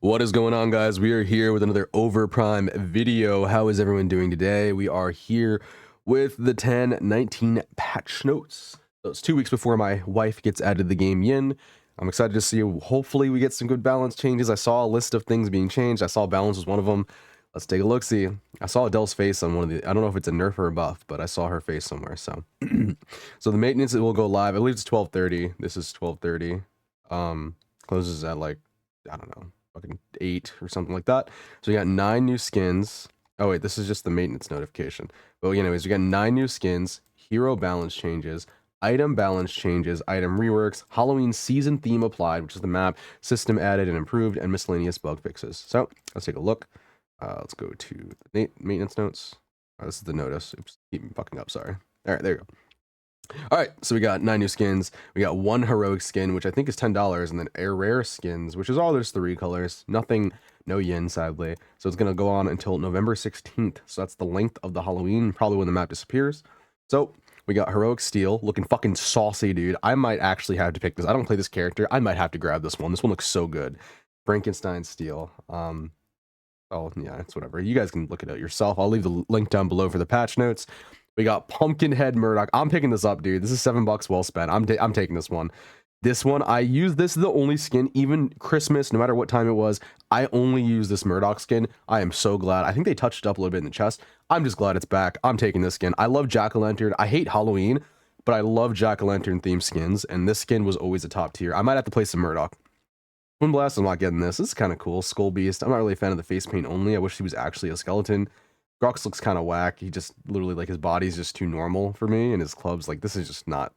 What is going on, guys? We are here with another Overprime video. How is everyone doing today? We are here with the 10-19 patch notes. So it's 2 weeks before my wife gets added to the game Yin. I'm excited to see, hopefully we get some good balance changes. I saw a list of things being changed. I saw balance was one of them. Let's take a look, see. I saw Adele's face on one of the, I don't know if it's a nerf or a buff, but I saw her face somewhere, so. So the maintenance, it will go live. I believe it's 12:30. This is 12:30. Closes at like, I don't know, fucking 8 or something like that. So we got 9 new skins. Oh wait, this is just the maintenance notification. But anyways, we got 9 new skins, hero balance changes, item balance changes, item reworks, Halloween season theme applied, which is the map, system added and improved, and miscellaneous bug fixes. So let's take a look. Let's go to the maintenance notes. Oh, this is the notice. Oops, keep fucking up, sorry. All right, there you go. All right, so we got 9 new skins. We got 1 heroic skin, which I think is $10, and then rare skins, which is all there's 3 colors. Nothing, no yen, sadly. So it's gonna go on until November 16th. So that's the length of the Halloween, probably when the map disappears. So we got heroic steel, looking fucking saucy, dude. I might actually have to pick this. I don't play this character. I might have to grab this one. This one looks so good. Frankenstein steel. Oh yeah, it's whatever. You guys can look it out yourself. I'll leave the link down below for the patch notes. We got Pumpkinhead Murdoch. I'm picking this up, dude. This is $7 well spent. I'm taking this one. This one, I use this is the only skin, even Christmas, no matter what time it was, I only use this Murdoch skin. I am so glad. I think they touched it up a little bit in the chest. I'm just glad it's back. I'm taking this skin. I love Jack-o'-lantern. I hate Halloween, but I love Jack-o'-lantern themed skins, and this skin was always a top tier. I might have to play some Murdoch. Twin Blast, I'm not getting this. This is kind of cool. Skull Beast. I'm not really a fan of the face paint only. I wish he was actually a skeleton. Grux looks kind of whack. He just literally, like, his body's just too normal for me, and his clubs, like, this is just not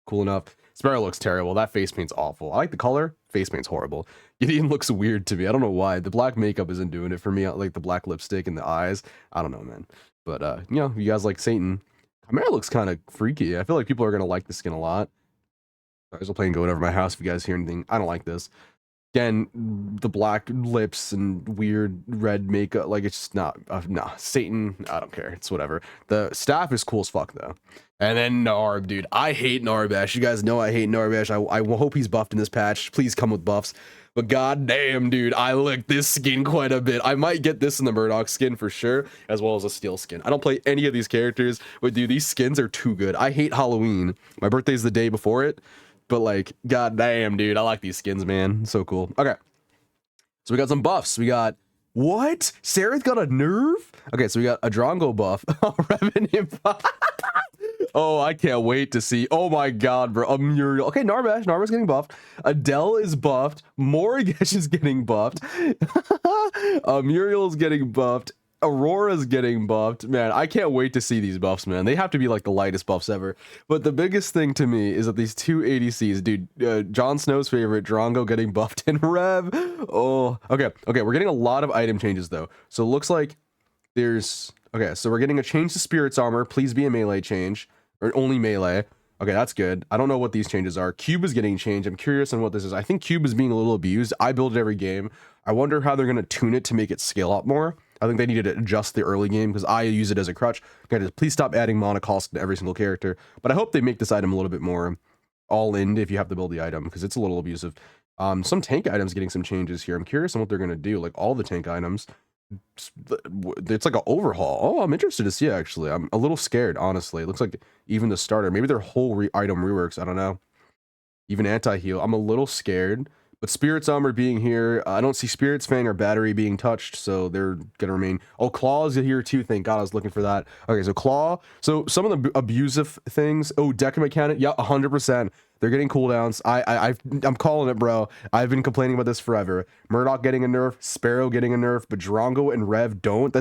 cool enough. Sparrow looks terrible. That face paint's awful. I like the color. Face paint's horrible. Gideon looks weird to me. I don't know why. The black makeup isn't doing it for me. Like the black lipstick and the eyes. I don't know, man. But, you know, you guys like Satan. Chimera looks kind of freaky. I feel like people are going to like the skin a lot. I was playing Goat over my house if you guys hear anything. I don't like this. Again, the black lips and weird red makeup, like, it's just not, nah, Satan, I don't care, it's whatever. The staff is cool as fuck, though. And then Narb, dude, I hate Narbash. You guys know I hate Narbash. I hope he's buffed in this patch. Please come with buffs. But goddamn, dude, I like this skin quite a bit. I might get this in the Murdoch skin for sure, as well as a steel skin. I don't play any of these characters, but dude, these skins are too good. I hate Halloween. My birthday's the day before it. But like, goddamn, dude, I like these skins, man. So cool. Okay, so we got some buffs. We got what? Sarah's got a nerf. Okay, so we got a Drongo buff. Revenant buff. Oh, I can't wait to see. Oh my god, bro. A Muriel. Okay, Narbash getting buffed. Adele is buffed. Morigesh is getting buffed. Muriel is getting buffed. Aurora's getting buffed. Man, I can't wait to see these buffs, man. They have to be like the lightest buffs ever. But the biggest thing to me is that these 2 ADCs, dude, Jon Snow's favorite, Drongo getting buffed in Rev. Oh, okay, we're getting a lot of item changes though. So it looks like there's, okay, so we're getting a change to Spirit's armor. Please be a melee change, or only melee. Okay, that's good. I don't know what these changes are. Cube is getting changed. I'm curious on what this is. I think Cube is being a little abused. I build it every game. I wonder how they're going to tune it to make it scale up more. I think they needed to adjust the early game because I use it as a crutch. Guys, please stop adding mana cost to every single character. But I hope they make this item a little bit more all-in if you have to build the item, because it's a little abusive. Some tank items getting some changes here. I'm curious on what they're going to do. Like all the tank items. It's like an overhaul. Oh, I'm interested to see, actually. I'm a little scared, honestly. It looks like even the starter, maybe their whole item reworks. I don't know. Even anti-heal. I'm a little scared. But Spirit's armor being here, I don't see Spirit's Fang or Battery being touched, so they're gonna remain. Oh, Claw is here too, thank God I was looking for that. Okay, so Claw, so some of the abusive things, oh, Deca mechanic, yeah, 100%. They're getting cooldowns. I'm calling it, bro. I've been complaining about this forever. Murdoch getting a nerf, Sparrow getting a nerf, but Drongo and Rev don't.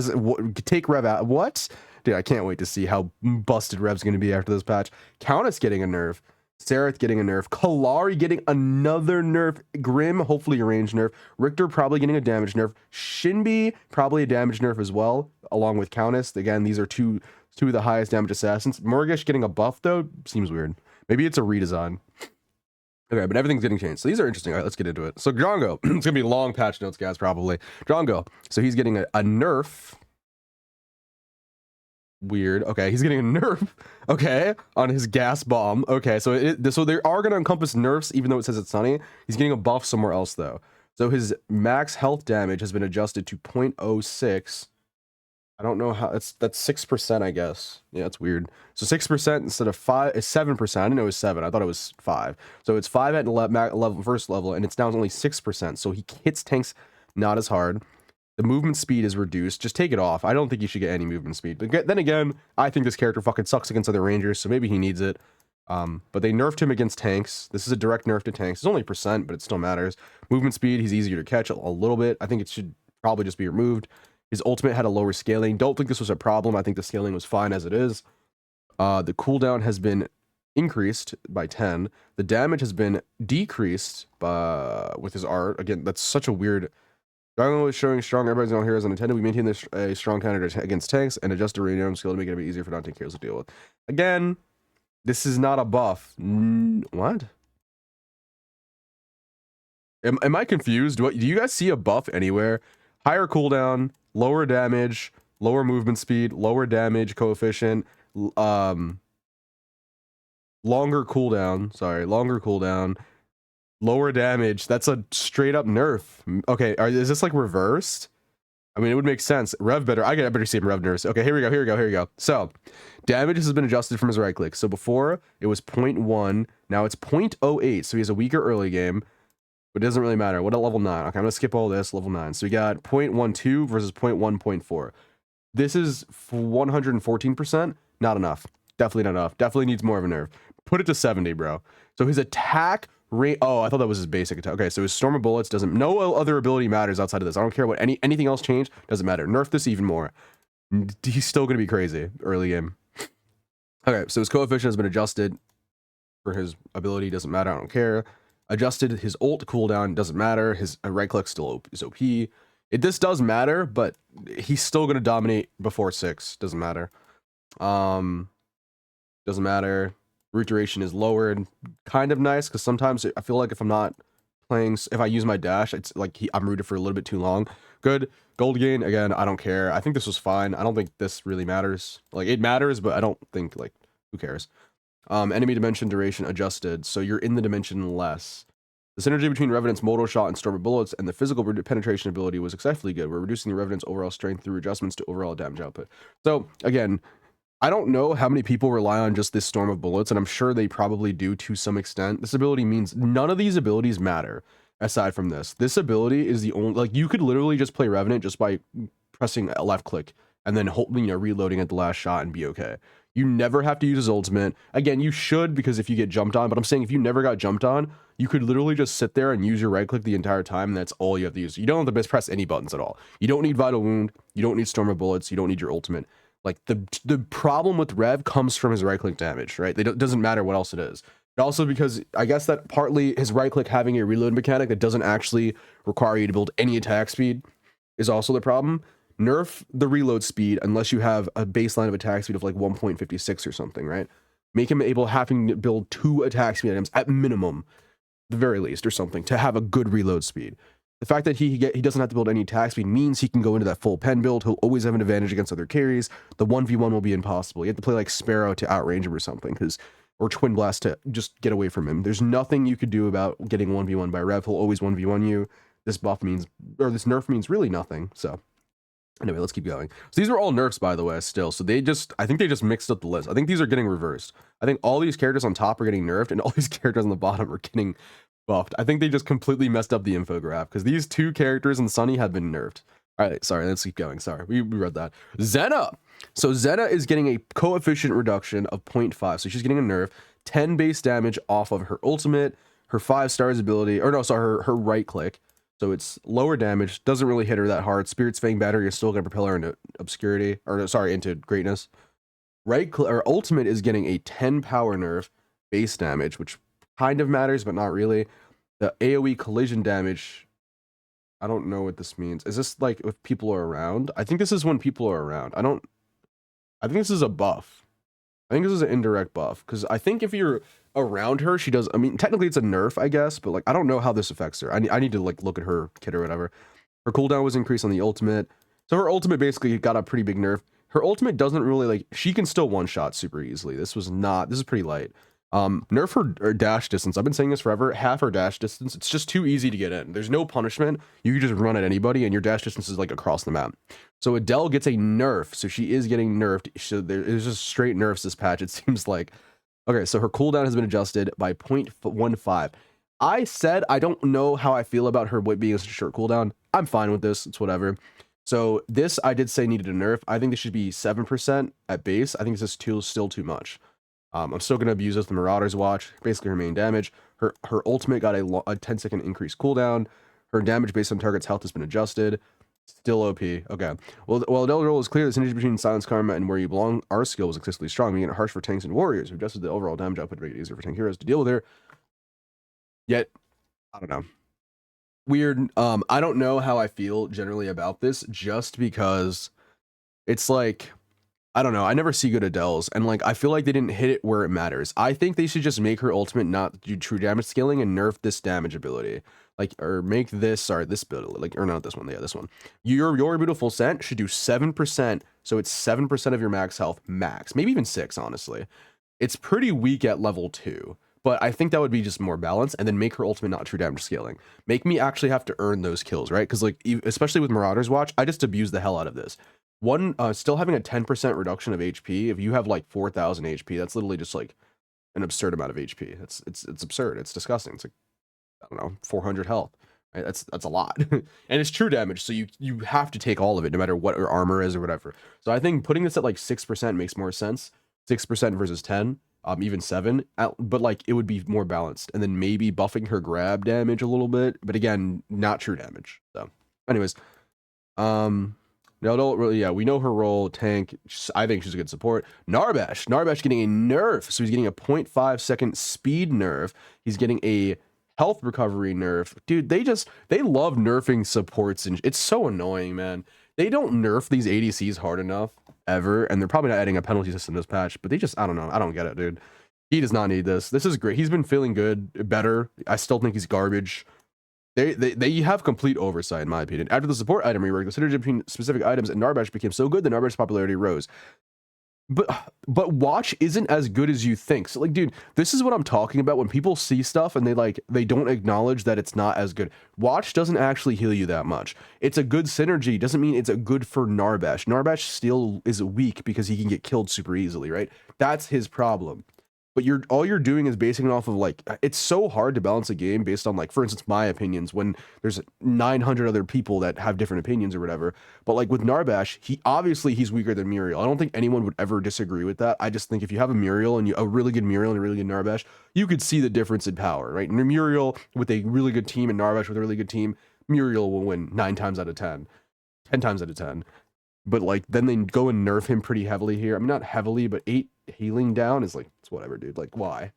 Take Rev out. What? Dude, I can't wait to see how busted Rev's gonna be after this patch. Countess getting a nerf. Sereth getting a nerf. Kalari getting another nerf. Grim, hopefully a range nerf. Richter probably getting a damage nerf. Shinbi, probably a damage nerf as well, along with Countess. Again, these are two of the highest damage assassins. Morgish getting a buff, though, seems weird. Maybe it's a redesign. Okay, but everything's getting changed. So these are interesting. All right, let's get into it. So Drongo, it's going to be long patch notes, guys, probably. Drongo, so he's getting a nerf. Weird. Okay, he's getting a nerf. Okay, on his gas bomb. Okay, so so they are going to encompass nerfs, even though it says it's sunny. He's getting a buff somewhere else, though. So his max health damage has been adjusted to 0.06. I don't know how that's 6%, I guess. Yeah, it's weird. So 6% instead of 5 is 7%. I didn't know it was 7. I thought it was 5. So it's 5 at level first level, and it's now only 6%. So he hits tanks not as hard. The movement speed is reduced. Just take it off. I don't think you should get any movement speed. But then again, I think this character fucking sucks against other rangers, so maybe he needs it. But they nerfed him against tanks. This is a direct nerf to tanks. It's only percent, but it still matters. Movement speed, he's easier to catch a little bit. I think it should probably just be removed. His ultimate had a lower scaling. Don't think this was a problem. I think the scaling was fine as it is. The cooldown has been increased by 10. The damage has been decreased with his art. Again, that's such a weird... Dragon is showing strong everybody's on heroes unintended. We maintain this a strong counter against tanks and adjust the radium skill to make it a bit easier for non-tank heroes to deal with. Again, this is not a buff. What? Am I confused? What do you guys see a buff anywhere? Higher cooldown, lower damage, lower movement speed, lower damage coefficient, longer cooldown. Sorry, longer cooldown, lower damage. That's a straight up nerf. Okay, is this like reversed? I mean, it would make sense. Rev better. I better see him rev nerfs. Okay, here we go. So, damage has been adjusted from his right click. So before it was 0.1, now it's 0.08. So he has a weaker early game. But it doesn't really matter. What at level 9? Okay, I'm going to skip all this. Level 9. So we got 0.12 versus 0.1.4. This is 114%. Not enough. Definitely not enough. Definitely needs more of a nerf. Put it to 70, bro. So his attack rate... Oh, I thought that was his basic attack. Okay, so his Storm of Bullets doesn't... No other ability matters outside of this. I don't care what anything else changed. Doesn't matter. Nerf this even more. He's still going to be crazy early game. Okay, so his coefficient has been adjusted for his ability. Doesn't matter. I don't care. Adjusted his ult cooldown, doesn't matter. His right click still is OP. This does matter, but he's still gonna dominate before 6. Doesn't matter. Doesn't matter. Root duration is lowered. Kind of nice because sometimes I feel like if I'm not playing, if I use my dash, it's like I'm rooted for a little bit too long. Good. Gold gain again. I don't care. I think this was fine. I don't think this really matters. Like it matters, but I don't think like who cares. Enemy dimension duration adjusted, so you're in the dimension less. The synergy between Revenant's Moto Shot and Storm of Bullets and the physical penetration ability was exceptionally good. We're reducing the Revenant's overall strength through adjustments to overall damage output. So, again, I don't know how many people rely on just this Storm of Bullets, and I'm sure they probably do to some extent. This ability means none of these abilities matter aside from this. This ability is the only... Like, you could literally just play Revenant just by pressing a left click and then reloading at the last shot and be okay. You never have to use his ultimate. Again, you should because if you get jumped on, but I'm saying if you never got jumped on, you could literally just sit there and use your right click the entire time, and that's all you have to use. You don't have to press any buttons at all. You don't need Vital Wound, you don't need Storm of Bullets, you don't need your ultimate. Like, the problem with Rev comes from his right click damage, right? It doesn't matter what else it is. But also because I guess that partly his right click having a reload mechanic that doesn't actually require you to build any attack speed is also the problem. Nerf the reload speed unless you have a baseline of attack speed of like 1.56 or something, right? Make him able having to build 2 attack speed items at minimum, the very least, or something, to have a good reload speed. The fact that he doesn't have to build any attack speed means he can go into that full pen build. He'll always have an advantage against other carries. The 1v1 will be impossible. You have to play like Sparrow to outrange him or something, or Twin Blast to just get away from him. There's nothing you could do about getting 1v1 by Rev. He'll always 1v1 you. This buff means, or this nerf means really nothing, so... Anyway, let's keep going. So these are all nerfs, by the way, still. So I think they just mixed up the list. I think these are getting reversed. I think all these characters on top are getting nerfed, and all these characters on the bottom are getting buffed. I think they just completely messed up the infograph, because these 2 characters in Sunny have been nerfed. All right, sorry, let's keep going. Sorry, we read that. Xena! So Xena is getting a coefficient reduction of 0.5. So she's getting a nerf. 10 base damage off of her ultimate, her 5 stars ability, or no, sorry, her right click. So it's lower damage, doesn't really hit her that hard. Spirit's Fang battery is still going to propel her into obscurity, or sorry, into greatness. Or ultimate is getting a 10 power nerf, base damage, which kind of matters, but not really. The AoE collision damage, I don't know what this means. Is this like if people are around? I think this is when people are around. I think this is a buff. I think this is an indirect buff, because I think if you're around her, she does... I mean, technically it's a nerf, I guess, but like I don't know how this affects her. I need to like look at her kit or whatever. Her cooldown was increased on the ultimate. So her ultimate basically got a pretty big nerf. Her ultimate doesn't really like... She can still one-shot super easily. This is pretty light. Nerf her dash distance. I've been saying this forever. Half her dash distance. It's just too easy to get in. There's no punishment. You can just run at anybody, and your dash distance is like across the map. So Adele gets a nerf. So she is getting nerfed. So there's just straight nerfs this patch. It seems like. Okay, so her cooldown has been adjusted by 0.15. I said I don't know how I feel about her being such a short cooldown. I'm fine with this. It's whatever. So this I did say needed a nerf. I think this should be 7% at base. I think this is still too much. I'm still going to abuse this with Marauder's Watch, basically her main damage. Her ultimate got a 10-second increased cooldown. Her damage based on target's health has been adjusted. Still OP. Okay. Well, Adele role is clear. The synergy between Silence Karma and Where You Belong, our skill was excessively strong, making it harsh for tanks and warriors. We adjusted the overall damage output to make it easier for tank heroes to deal with her. Yet, I don't know. Weird. I don't know how I feel generally about this, just because it's like, I don't know. I never see good Adele's, and like I feel like they didn't hit it where it matters. I think they should just make her ultimate not do true damage scaling and nerf this damage ability, like, or make this, sorry, this ability, like, or not this one, yeah, this one. Your beautiful scent should do 7%, so it's 7% of your max health max, maybe even 6. Honestly, it's pretty weak at level 2. But I think that would be just more balanced, and then make her ultimate not true damage scaling. Make me actually have to earn those kills, right? Because like, especially with Marauder's Watch, I just abuse the hell out of this. Still having a 10% reduction of HP. If you have like 4,000 HP, that's literally just like an absurd amount of HP. It's absurd. It's disgusting. It's like, I don't know, 400 health. Right? That's a lot, and it's true damage. So you have to take all of it, no matter what your armor is or whatever. So I think putting this at like 6% makes more sense. 6% versus 10. Even 7, but like it would be more balanced, and then maybe buffing her grab damage a little bit, but again, not true damage. So, anyways, no, don't really. Yeah, we know her role. Tank. I think she's a good support. Narbash getting a nerf, so he's getting a 0.5-second speed nerf. He's getting a health recovery nerf. Dude, they love nerfing supports, and it's so annoying, man. They don't nerf these ADCs hard enough ever, and they're probably not adding a penalty system this patch, but they just, I don't know, I don't get it, dude. He does not need this. This is great. He's been feeling good, better. I still think he's garbage. They have complete oversight, in my opinion. After the support item rework, the synergy between specific items and Narbash became so good that Narbash's popularity rose. But Watch isn't as good as you think. So like, dude, this is what I'm talking about when people see stuff and they don't acknowledge that it's not as good. Watch doesn't actually heal you that much. It's a good synergy. Doesn't mean it's a good for Narbash. Narbash still is weak because he can get killed super easily, right? That's his problem. But all you're doing is basing it off of like, it's so hard to balance a game based on like, for instance, my opinions when there's 900 other people that have different opinions or whatever. But like with Narbash, he's weaker than Muriel. I don't think anyone would ever disagree with that. I just think if you have a Muriel and a really good Muriel and a really good Narbash, you could see the difference in power, right? And Muriel with a really good team and Narbash with a really good team, Muriel will win 9 times out of 10, 10 times out of 10. But like, then they go and nerf him pretty heavily here. I mean, not heavily, but 8 healing down is like, it's whatever, dude. Like, why?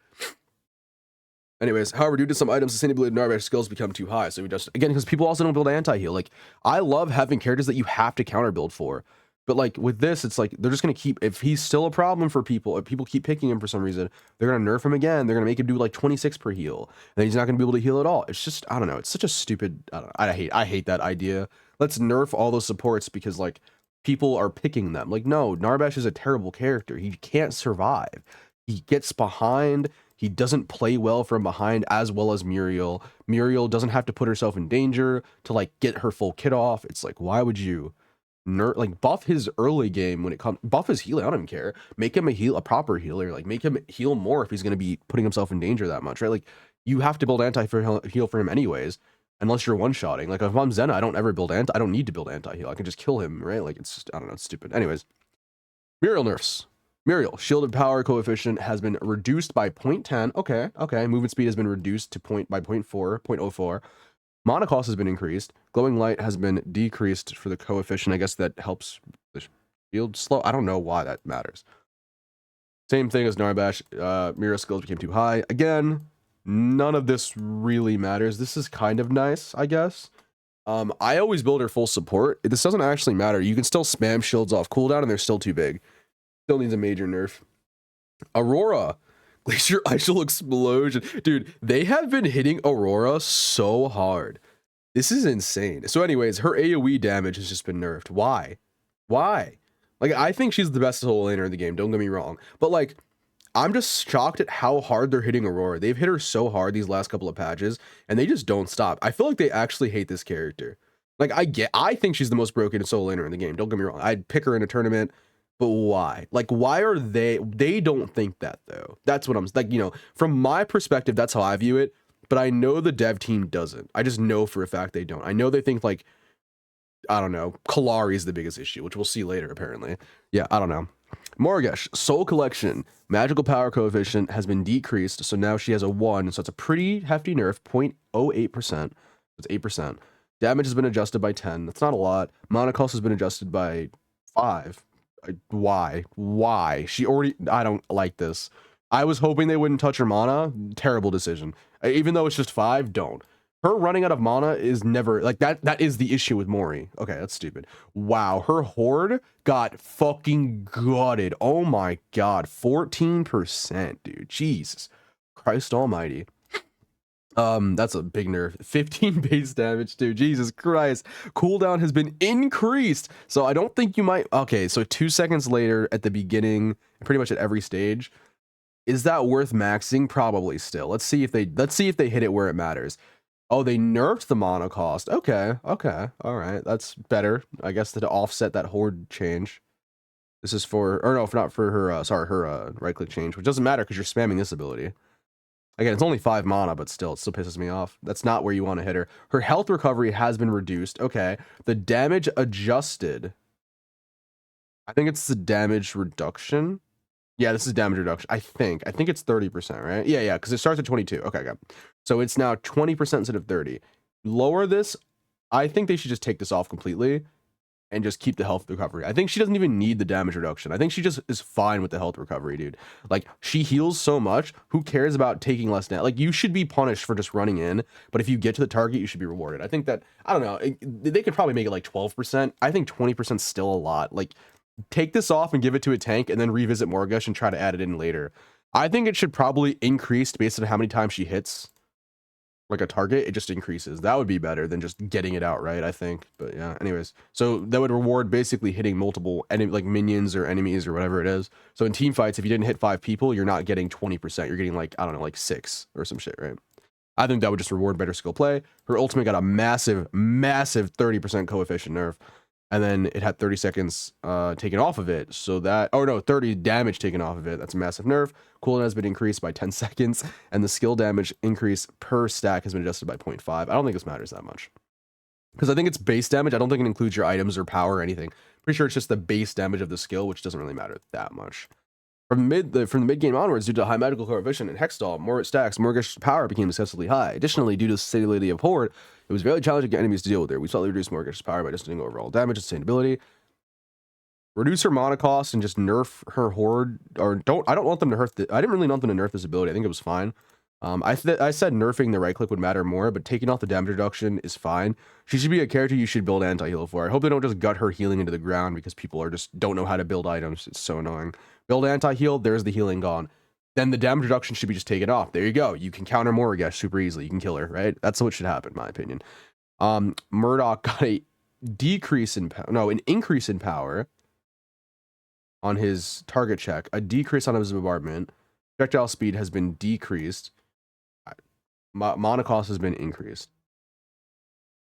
Anyways, however, due to some items, sustainability of Narbash skills become too high. So we just, again, because people also don't build anti-heal. Like, I love having characters that you have to counter build for. But like with this, it's like they're just gonna keep, if he's still a problem for people, if people keep picking him for some reason, they're gonna nerf him again. They're gonna make him do like 26 per heal, and then he's not gonna be able to heal at all. It's just, I don't know. It's such a stupid. I don't know. I hate that idea. Let's nerf all those supports because like people are picking them. Like, no, Narbash is a terrible character. He can't survive. He gets behind. He doesn't play well from behind as well as Muriel. Muriel doesn't have to put herself in danger to like get her full kit off. It's like, why would you like buff his early game when it comes, buff his healing? I don't even care. Make him a proper healer. Like, make him heal more if he's going to be putting himself in danger that much, right? Like, you have to build anti-heal for him anyways, unless you're one-shotting. Like, if I'm Zena, I don't need to build anti-heal. I can just kill him, right? Like, it's just, I don't know, it's stupid. Anyways, Muriel nerfs. Muriel, shielded power coefficient has been reduced by 0.10. Okay. Movement speed has been reduced to 0.04. Mana cost has been increased. Glowing light has been decreased for the coefficient. I guess that helps the shield slow. I don't know why that matters. Same thing as Narbash. Muriel skills became too high. Again, none of this really matters. This is kind of nice, I guess. I always build her full support. This doesn't actually matter. You can still spam shields off cooldown and they're still too big. Still needs a major nerf. Aurora. Glacier Icial Explosion. Dude, they have been hitting Aurora so hard. This is insane. So anyways, her AoE damage has just been nerfed. Why? Like, I think she's the best solo laner in the game. Don't get me wrong. But like, I'm just shocked at how hard they're hitting Aurora. They've hit her so hard these last couple of patches, and they just don't stop. I feel like they actually hate this character. Like, I think she's the most broken solo laner in the game. Don't get me wrong. I'd pick her in a tournament, but why? Like, why are they don't think that, though. That's what I'm, like, you know, from my perspective, that's how I view it, but I know the dev team doesn't. I just know for a fact they don't. I know they think, like, I don't know, Kalari is the biggest issue, which we'll see later, apparently. Yeah, I don't know. Morgesh, Soul Collection, magical power coefficient has been decreased, so now she has a 1, so it's a pretty hefty nerf, 0.08%. It's 8%. Damage has been adjusted by 10. That's not a lot. Mana cost has been adjusted by 5. Why? Why? She already... I don't like this. I was hoping they wouldn't touch her mana. Terrible decision. Even though it's just 5, don't. Her running out of mana is never... Like, that is the issue with Mori. Okay, that's stupid. Wow, her Horde got fucking gutted. Oh my god. 14%, dude. Jesus Christ almighty. That's a big nerf. 15 base damage, dude. Jesus Christ. Cooldown has been increased. So I don't think you might... Okay, so 2 seconds later at the beginning, pretty much at every stage. Is that worth maxing? Probably still. Let's see if they hit it where it matters. Oh, they nerfed the mana cost. Okay, okay. All right. That's better. I guess to offset that Horde change. This is for... Or no, not for her... sorry, her right-click change, which doesn't matter because you're spamming this ability. Again, it's only 5 mana, but still, it still pisses me off. That's not where you want to hit her. Her health recovery has been reduced. Okay. The damage adjusted. I think it's the damage reduction. Yeah, this is damage reduction. I think it's 30%, right? Yeah, because it starts at 22. Okay. So it's now 20% instead of 30. Lower this. I think they should just take this off completely and just keep the health recovery. I think she doesn't even need the damage reduction. I think she just is fine with the health recovery, dude. Like, she heals so much. Who cares about taking less damage? Like, you should be punished for just running in, but if you get to the target, you should be rewarded. I think that, I don't know, they could probably make it like 12%. I think 20% is still a lot. Like, take this off and give it to a tank and then revisit Morgesh and try to add it in later. I think it should probably increase based on how many times she hits like a target. It just increases. That would be better than just getting it outright, I think. But yeah, anyways, so that would reward basically hitting multiple like minions or enemies or whatever it is. So in team fights, if you didn't hit 5 people, you're not getting 20%. You're getting like, I don't know, like 6 or some shit, right? I think that would just reward better skill play. Her ultimate got a massive 30% coefficient nerf, and then it had 30 seconds taken off of it. So that, oh no, 30 damage taken off of it. That's a massive nerf. Cooldown has been increased by 10 seconds, and the skill damage increase per stack has been adjusted by 0.5. I don't think this matters that much, because I think it's base damage. I don't think it includes your items or power or anything. Pretty sure it's just the base damage of the skill, which doesn't really matter that much. From the mid game onwards, due to high medical coefficient and Hextall, more stacks, Morgesh's power became excessively high. Additionally, due to the stability of Horde, it was very challenging to get enemies to deal with her. We slightly reduced Morgesh's power by distancing overall damage and sustainability. Reduce her mana cost and just nerf her Horde, or I don't want them to nerf. I didn't really want them to nerf this ability. I think it was fine. I said nerfing the right click would matter more, but taking off the damage reduction is fine. She should be a character you should build anti-heal for. I hope they don't just gut her healing into the ground because people are just don't know how to build items. It's so annoying. Build anti-heal, there's the healing gone. Then the damage reduction should be just taken off. There you go. You can counter Morgesh super easily. You can kill her, right? That's what should happen, in my opinion. Murdoch got a decrease in power. No, an increase in power on his target check. A decrease on his bombardment. Projectile speed has been decreased. Mana cost has been increased.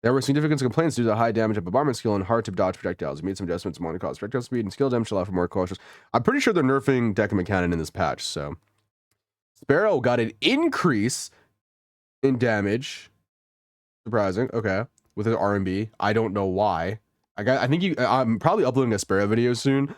There were significant complaints due to the high damage of bombardment skill and hard to dodge projectiles. We made some adjustments to mana cost, projectile speed, and skill damage to allow for more cautious. I'm pretty sure they're nerfing Decima Cannon in this patch, so. Sparrow got an increase in damage. Surprising, okay. With an R&B. I don't know why. I'm probably uploading a Sparrow video soon.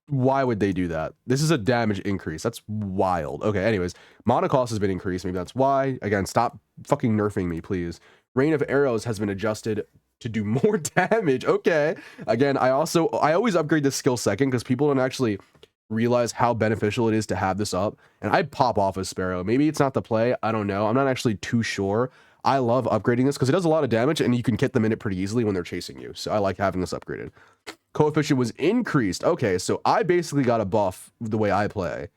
Why would they do that? This is a damage increase. That's wild. Okay, anyways. Mana cost has been increased. Maybe that's why. Again, stop fucking nerfing me, please. Rain of Arrows has been adjusted to do more damage. Okay. Again, I always upgrade this skill second because people don't actually realize how beneficial it is to have this up. And I'd pop off a Sparrow. Maybe it's not the play. I don't know. I'm not actually too sure. I love upgrading this because it does a lot of damage and you can get them in it pretty easily when they're chasing you. So I like having this upgraded. Coefficient was increased. Okay, so I basically got a buff the way I play.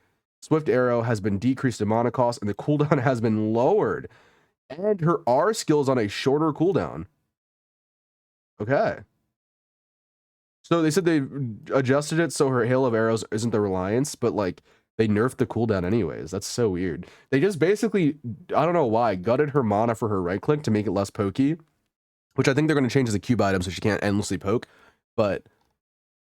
Swift Arrow has been decreased in mana cost, and the cooldown has been lowered. And her R skill is on a shorter cooldown. Okay. So they said they adjusted it so her Hail of Arrows isn't the Reliance, but like They nerfed the cooldown anyways. That's so weird. They just basically, I don't know why, gutted her mana for her right click to make it less pokey, which I think they're going to change as a cube item so she can't endlessly poke, but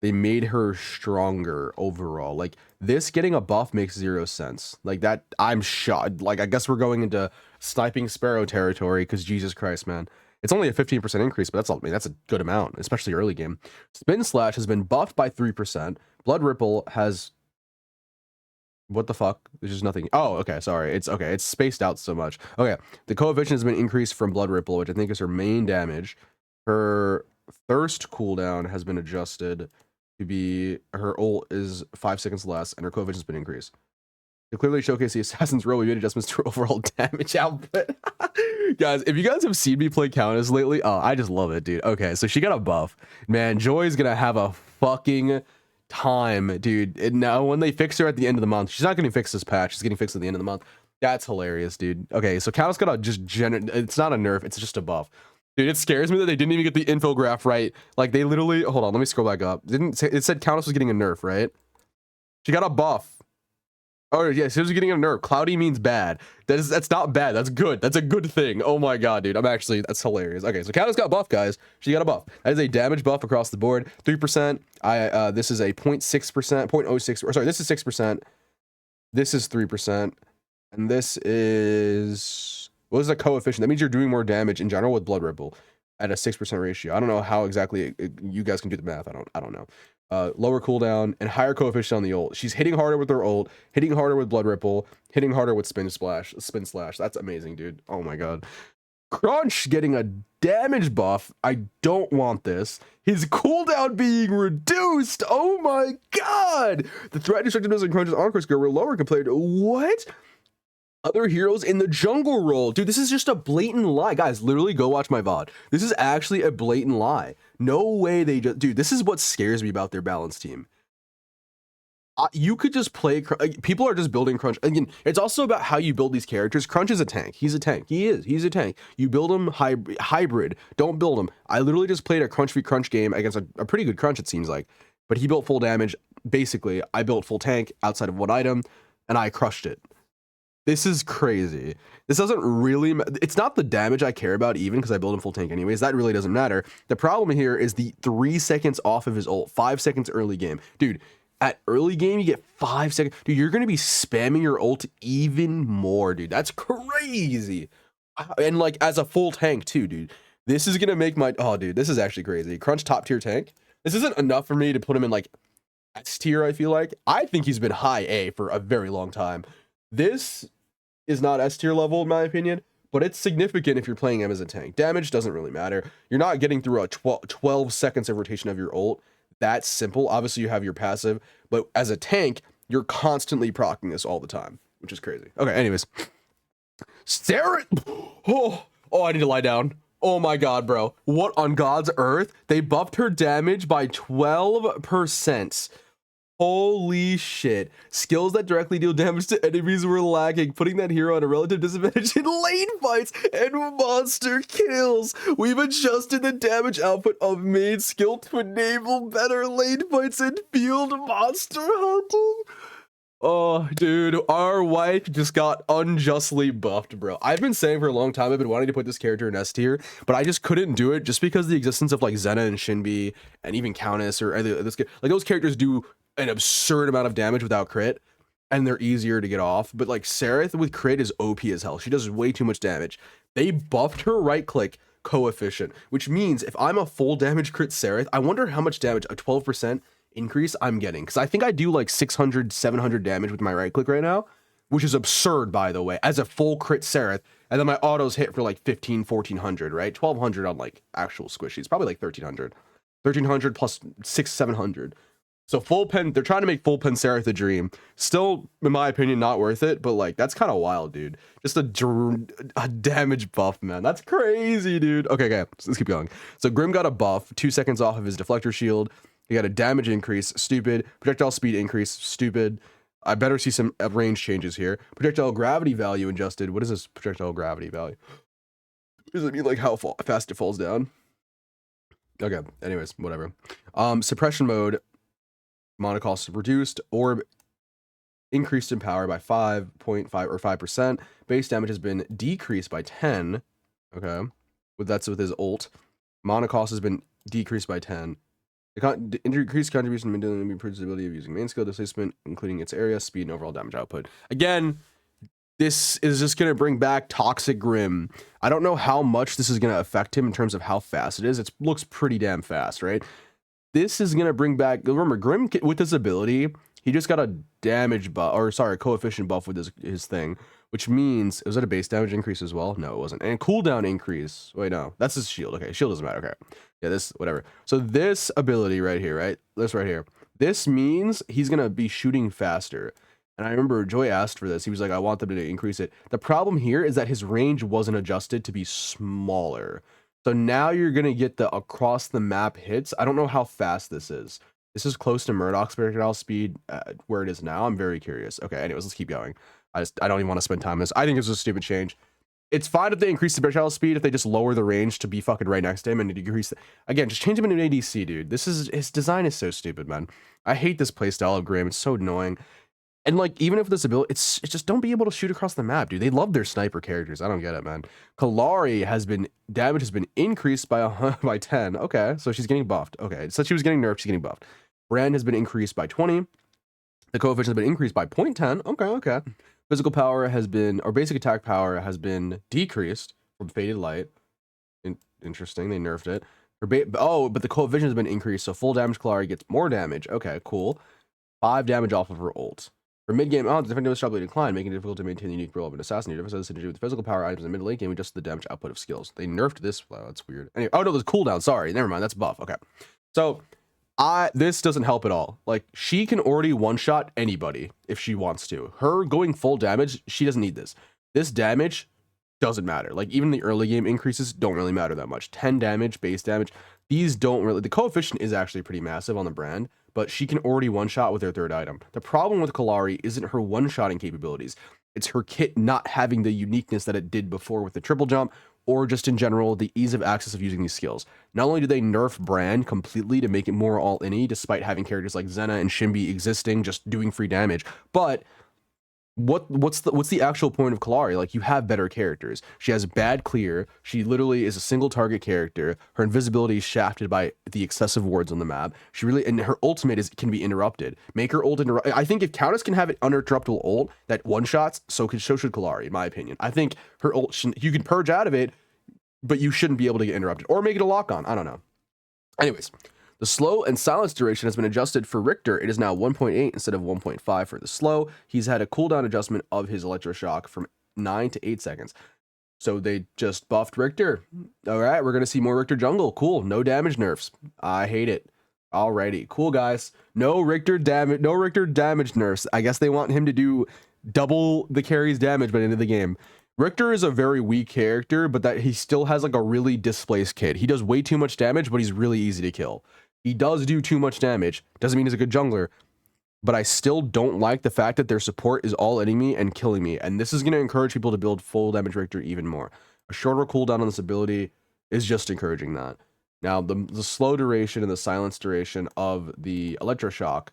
they made her stronger overall. Like, this getting a buff makes 0 sense. Like, that, I'm shocked. Like, I guess we're going into sniping sparrow territory because Jesus Christ, man. It's only a 15% increase, but that's all, I mean, that's a good amount, especially early game. Spin Slash has been buffed by 3%. Blood Ripple has... What the fuck? There's just nothing. Oh, okay, sorry. It's okay. It's spaced out so much. Okay, the coefficient has been increased from Blood Ripple, which I think is her main damage. Her Thirst cooldown has been adjusted to be, her ult is 5 seconds less, and her coefficient has been increased. To clearly showcase the assassin's role, we made adjustments to her overall damage output. Guys, if you guys have seen me play Countess lately, oh, I just love it, dude. Okay, so she got a buff. Man, Joy's gonna have a fucking time, dude. And now when they fix her at the end of the month, she's not getting fixed this patch, she's getting fixed at the end of the month. That's hilarious, dude. Okay, so Countess got a just it's not a nerf, it's just a buff. Dude, it scares me that they didn't even get the infograph right. Like, they literally, hold on, let me scroll back up. It said Countess was getting a nerf, right? She got a buff. Oh yeah, she was getting a nerf. Cloudy means bad. That's not bad. That's good. That's a good thing. Oh my god, dude. That's hilarious. Okay, so Countess got buff, guys. She got a buff. That is a damage buff across the board. 3%. This is a 0.6%, 0.06, or sorry, this is 6%. This is 3%. And this is, what is the coefficient? That means you're doing more damage in general with Blood Ripple at a 6% ratio. I don't know how exactly you guys can do the math. I don't know. Lower cooldown and higher coefficient on the ult. She's hitting harder with her ult, hitting harder with Blood Ripple, hitting harder with Spin Slash. That's amazing, dude. Oh my god. Crunch getting a damage buff. I don't want this. His cooldown being reduced. Oh my god. The threat destructiveness and Crunch's encore skill were lower compared to what? Other heroes in the jungle role. Dude, this is just a blatant lie. Guys, literally go watch my VOD. This is actually a blatant lie. No way they just... Dude, this is what scares me about their balance team. You could just play... People are just building Crunch. Again, it's also about how you build these characters. Crunch is a tank. He's a tank. He's a tank. You build him hybrid. Don't build him. I literally just played a Crunch v Crunch game against a pretty good Crunch, it seems like. But he built full damage. Basically, I built full tank outside of one item, and I crushed it. This is crazy. This doesn't really... It's not the damage I care about even because I build him full tank anyways. That really doesn't matter. The problem here is the 3 seconds off of his ult. 5 seconds early game. Dude, at early game, you get 5 seconds. Dude, you're going to be spamming your ult even more, dude. That's crazy. And like as a full tank too, dude. This is going to make my... Oh, dude, this is actually crazy. Crunch top tier tank. This isn't enough for me to put him in like S tier, I feel like. I think he's been high A for a very long time. This is not S tier level in my opinion, but it's significant if you're playing him as a tank. Damage doesn't really matter. You're not getting through a 12 seconds of rotation of your ult. That's simple. Obviously you have your passive, but as a tank, you're constantly proccing this all the time, which is crazy. Okay, anyways. Stare it! Oh, I need to lie down. Oh my god, bro. What on God's earth? They buffed her damage by 12%. Holy shit. Skills that directly deal damage to enemies were lacking, putting that hero at a relative disadvantage in lane fights and monster kills. We've adjusted the damage output of main skill to enable better lane fights and field monster hunting. Oh, dude, our wife just got unjustly buffed, bro. I've been saying for a long time I've been wanting to put this character in S tier, but I just couldn't do it just because of the existence of like Xena and Shinbi and even Countess or this, like those characters do an absurd amount of damage without crit, and they're easier to get off. But like Sereth with crit is OP as hell. She does way too much damage. They buffed her right click coefficient, which means if I'm a full damage crit Sereth, I wonder how much damage a 12% increase I'm getting, because I think I do like 600 700 damage with my right click right now, which is absurd, by the way, as a full crit Sereth, and then my autos hit for like 1400, right? 1200 on like actual squishies, probably like 1300 plus 700. So full pen, they're trying to make full pen Sereth a dream. Still, in my opinion, not worth it, but like that's kind of wild, dude. Just a damage buff, man. That's crazy, dude. Okay, so let's keep going. So Grim got a buff, 2 seconds off of his deflector shield. He got a damage increase, stupid. Projectile speed increase, stupid. I better see some range changes here. Projectile gravity value adjusted. What is this projectile gravity value? Does it mean like how fast it falls down? Okay, anyways, whatever. Suppression mode, mana cost reduced. Orb increased in power by 5.5 or 5%. Base damage has been decreased by 10. Okay. That's with his ult. Mana cost has been decreased by 10. The increased contribution to maintaining improves the ability of using main skill displacement, including its area, speed, and overall damage output. Again, this is just going to bring back Toxic Grim. I don't know how much this is going to affect him in terms of how fast it is. It looks pretty damn fast, right? This is going to bring back, remember, Grim with his ability, he just got a damage buff, or sorry, coefficient buff with his thing, which means, was that a base damage increase as well? No, it wasn't. And cooldown increase. Wait, no, that's his shield. Okay, shield doesn't matter. Okay, yeah, this, whatever. So this ability right here, right? This right here. This means he's going to be shooting faster. And I remember Joy asked for this. He was like, I want them to increase it. The problem here is that his range wasn't adjusted to be smaller. So now you're going to get the across the map hits. I don't know how fast this is. This is close to Murdoch's projectile speed where it is now. I'm very curious. Okay, anyways, let's keep going. I don't even want to spend time on this. I think it's a stupid change. It's fine if they increase the projectile speed, if they just lower the range to be fucking right next to him and decrease again, just change him into an ADC, dude. His design is so stupid, man. I hate this playstyle of Grim. It's so annoying. And like, even if this ability, it's just don't be able to shoot across the map, dude. They love their sniper characters. I don't get it, man. Kallari damage has been increased by 10. Okay, so she's getting buffed. Okay, so she was getting nerfed, she's getting buffed. Brand has been increased by 20. The coefficient has been increased by 0.10. Okay. Physical power has been, or basic attack power has been decreased from Faded Light. Interesting, they nerfed it. But the coefficient has been increased, so full damage Kallari gets more damage. Okay, cool. 5 damage off of her ult. For mid-game, the defender was sharply declined, making it difficult to maintain the unique role of an assassin. Your difference has to do with physical power items in the mid-late game, adjust the damage output of skills. They nerfed this. Wow, that's weird. Anyway, oh no, there's cooldown. Sorry, never mind. That's buff. Okay, so this doesn't help at all. Like, she can already one-shot anybody if she wants to. Her going full damage, she doesn't need this. This damage doesn't matter. Like, even the early game increases don't really matter that much. 10 damage, base damage. These don't really. The coefficient is actually pretty massive on the brand, but she can already one-shot with her third item. The problem with Kallari isn't her one-shotting capabilities. It's her kit not having the uniqueness that it did before with the triple jump, or just in general, the ease of access of using these skills. Not only do they nerf Brand completely to make it more all-in-y, despite having characters like Xena and Shinbi existing, just doing free damage, but what's the actual point of Kallari? Like, you have better characters. She has bad clear. She literally is a single target character. Her invisibility is shafted by the excessive wards on the map. And her ultimate can be interrupted. Make her ult interrupt. I think if Countess can have an uninterruptible ult that one shots, so should Kallari, in my opinion. I think her ult you can purge out of it, but you shouldn't be able to get interrupted or make it a lock on. I don't know. Anyways. The slow and silence duration has been adjusted for Richter. It is now 1.8 instead of 1.5 for the slow. He's had a cooldown adjustment of his electroshock from 9 to 8 seconds. So they just buffed Richter. All right, we're going to see more Richter jungle. Cool. No damage nerfs. I hate it. Alrighty. Cool, guys. No Richter damage nerfs. I guess they want him to do double the carry's damage by the end of the game. Richter is a very weak character, but that he still has like a really displaced kit. He does way too much damage, but he's really easy to kill. He does do too much damage. Doesn't mean he's a good jungler. But I still don't like the fact that their support is all enemy and killing me. And this is going to encourage people to build full damage Richter even more. A shorter cooldown on this ability is just encouraging that. Now, the slow duration and the silence duration of the electroshock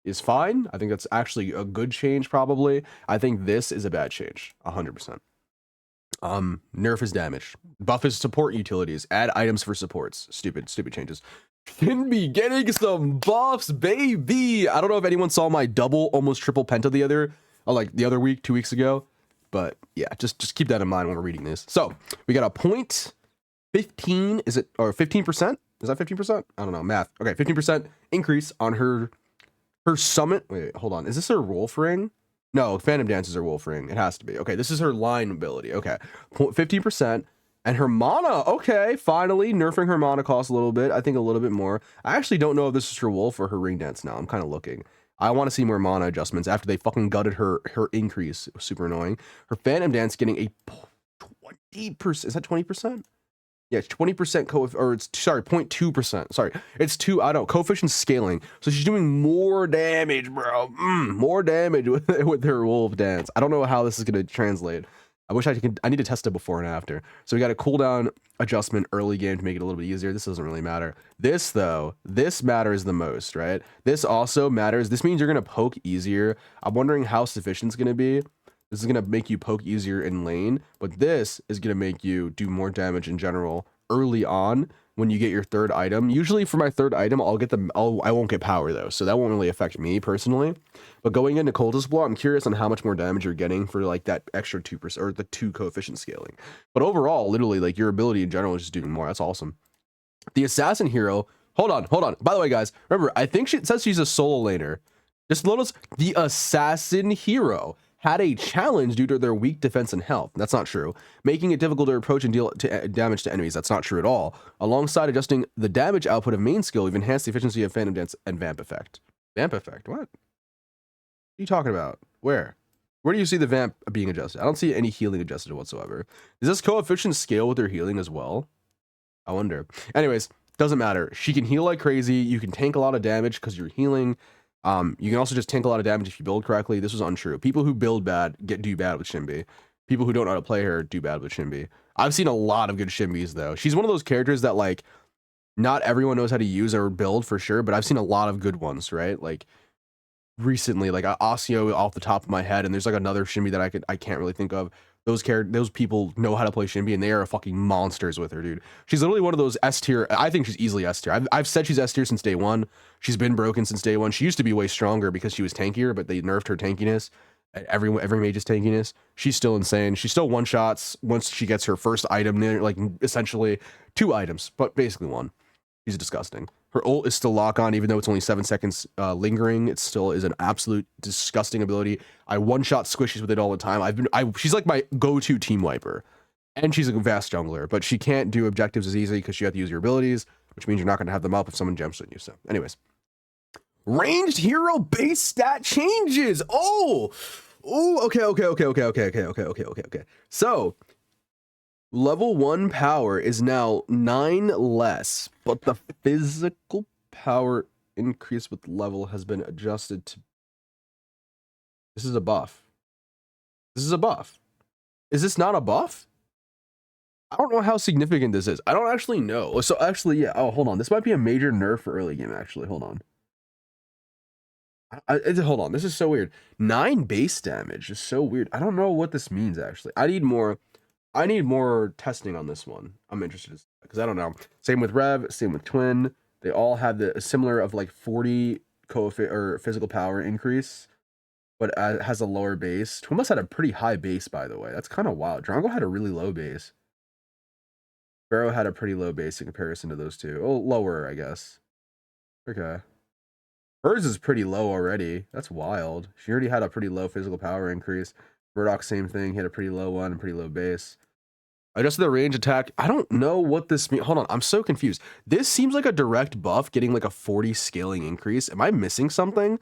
is fine. I think that's actually a good change, probably. I think this is a bad change, 100%. Nerf his damage. Buff his support utilities. Add items for supports. Stupid changes. Can be getting some buffs, baby. I don't know if anyone saw my double, almost triple penta the other week, 2 weeks ago. But yeah, just keep that in mind when we're reading this. So we got a 0.15, is it, or 15%? Is that 15%? I don't know, math. Okay, 15% increase on her summit. Wait, hold on. Is this her wolf ring? No, Phantom Dance is her wolf ring. It has to be. Okay, this is her line ability. Okay, 15%. And her mana, okay, finally nerfing her mana cost a little bit. I think a little bit more. I actually don't know if this is her wolf or her ring dance now. I'm kind of looking. I want to see more mana adjustments after they fucking gutted her increase. It was super annoying. Her Phantom Dance getting a 20%. Is that 20%? Yeah, it's 20% or it's, sorry, 0.2%. Sorry, it's 2, I don't know, coefficient scaling. So she's doing more damage, bro. More damage with her wolf dance. I don't know how this is going to translate. I wish I need to test it before and after. So we got a cooldown adjustment early game to make it a little bit easier. This doesn't really matter. This though, this matters the most, right? This also matters. This means you're going to poke easier. I'm wondering how sufficient it's going to be. This is going to make you poke easier in lane, but this is going to make you do more damage in general early on when you get your third item. Usually for my third item, I won't get power though, so that won't really affect me personally. But going into Cultist Blow, I'm curious on how much more damage you're getting for like that extra 2% or the 2 coefficient scaling. But overall, literally, like your ability in general is just doing more. That's awesome. The assassin hero. Hold on. By the way, guys, remember, I think it says she's a solo laner. Just notice the assassin hero had a challenge due to their weak defense and health. That's not true. Making it difficult to approach and deal damage to enemies. That's not true at all. Alongside adjusting the damage output of main skill, we've enhanced the efficiency of Phantom Dance and Vamp Effect. Vamp Effect? What? What are you talking about? Where? Where do you see the Vamp being adjusted? I don't see any healing adjusted whatsoever. Does this coefficient scale with their healing as well? I wonder. Anyways, doesn't matter. She can heal like crazy. You can tank a lot of damage because you're healing. You can also just tank a lot of damage if you build correctly. This was untrue. People who build bad do bad with Shinbi. People who don't know how to play her do bad with Shinbi. I've seen a lot of good Shinbis though. She's one of those characters that like not everyone knows how to use or build for sure, but I've seen a lot of good ones, right? Like recently, like Asio off the top of my head, and there's like another Shinbi that I can't really think of. Those people know how to play Shinbi, and they are fucking monsters with her, dude. She's literally one of those S tier. I think she's easily S tier. I've said she's S tier since day one. She's been broken since day one. She used to be way stronger because she was tankier, but they nerfed her tankiness. Every mage's tankiness. She's still insane. She still one shots once she gets her first item, like essentially 2 items, but basically 1. She's disgusting. Her ult is still lock on, even though it's only 7 seconds lingering. It still is an absolute disgusting ability. I one-shot squishies with it all the time. She's like my go-to team wiper. And she's a vast jungler, but she can't do objectives as easily because you have to use your abilities, which means you're not going to have them up if someone jumps on you. So anyways. Ranged hero base stat changes. Okay. So level 1 power is now 9 less, but the physical power increase with level has been adjusted to... This is a buff. This is a buff. Is this not a buff? I don't know how significant this is. I don't actually know. So actually, yeah. Oh, hold on. This might be a major nerf for early game, actually. Hold on. Hold on. This is so weird. 9 base damage is so weird. I don't know what this means, actually. I need more testing on this one. I'm interested because I don't know. Same with Rev, same with Twin. They all have the similar of like 40 coefficient or physical power increase, but it has a lower base. Twin must had a pretty high base, by the way. That's kind of wild. Drongo had a really low base. Pharaoh had a pretty low base in comparison to those two. Oh, lower, I guess. Okay. Hers is pretty low already. That's wild. She already had a pretty low physical power increase. Murdoch, same thing. He had a pretty low one and pretty low base. Adjusted the range attack. I don't know what this means. Hold on. I'm so confused. This seems like a direct buff getting like a 40 scaling increase. Am I missing something?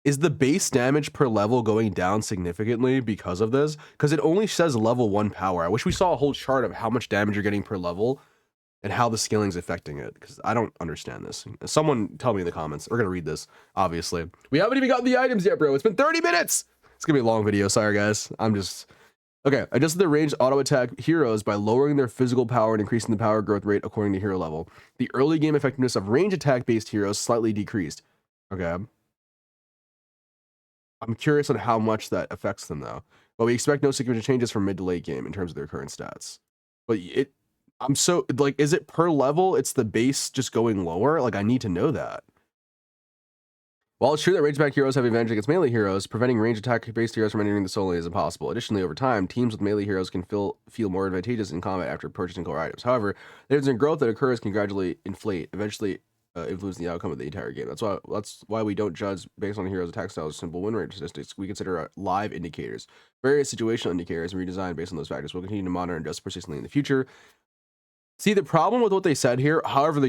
Is the base damage per level going down significantly because of this? Because it only says level 1 power. I wish we saw a whole chart of how much damage you're getting per level and how the scaling is affecting it, because I don't understand this. Someone tell me in the comments. We're going to read this, obviously. We haven't even gotten the items yet, bro. It's been 30 minutes. It's going to be a long video. Sorry, guys. Okay, adjusted the ranged auto attack heroes by lowering their physical power and increasing the power growth rate according to hero level. The early game effectiveness of range attack based heroes slightly decreased. Okay. I'm curious on how much that affects them though. But we expect no significant changes from mid to late game in terms of their current stats. But I'm so like, is it per level? It's the base just going lower? Like I need to know that. While it's true that range attack heroes have advantage against melee heroes, preventing range attack based heroes from entering the solo lane is impossible. Additionally, over time, teams with melee heroes can feel more advantageous in combat after purchasing core items. However, there's a growth that occurs can gradually inflate, eventually influencing the outcome of the entire game. That's why we don't judge based on heroes' attack styles simple win rate statistics. We consider live indicators, various situational indicators, and redesign based on those factors. We'll continue to monitor and adjust persistently in the future. See, the problem with what they said here, however,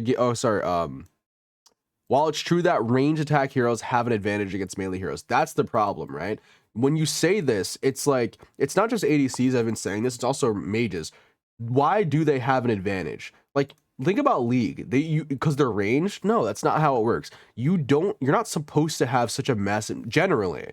while it's true that range attack heroes have an advantage against melee heroes, that's the problem, right? When you say this, it's like, it's not just ADCs I've been saying this, it's also mages. Why do they have an advantage? Like, think about League. Because they're ranged? No, that's not how it works. You're not supposed to have such a massive, generally,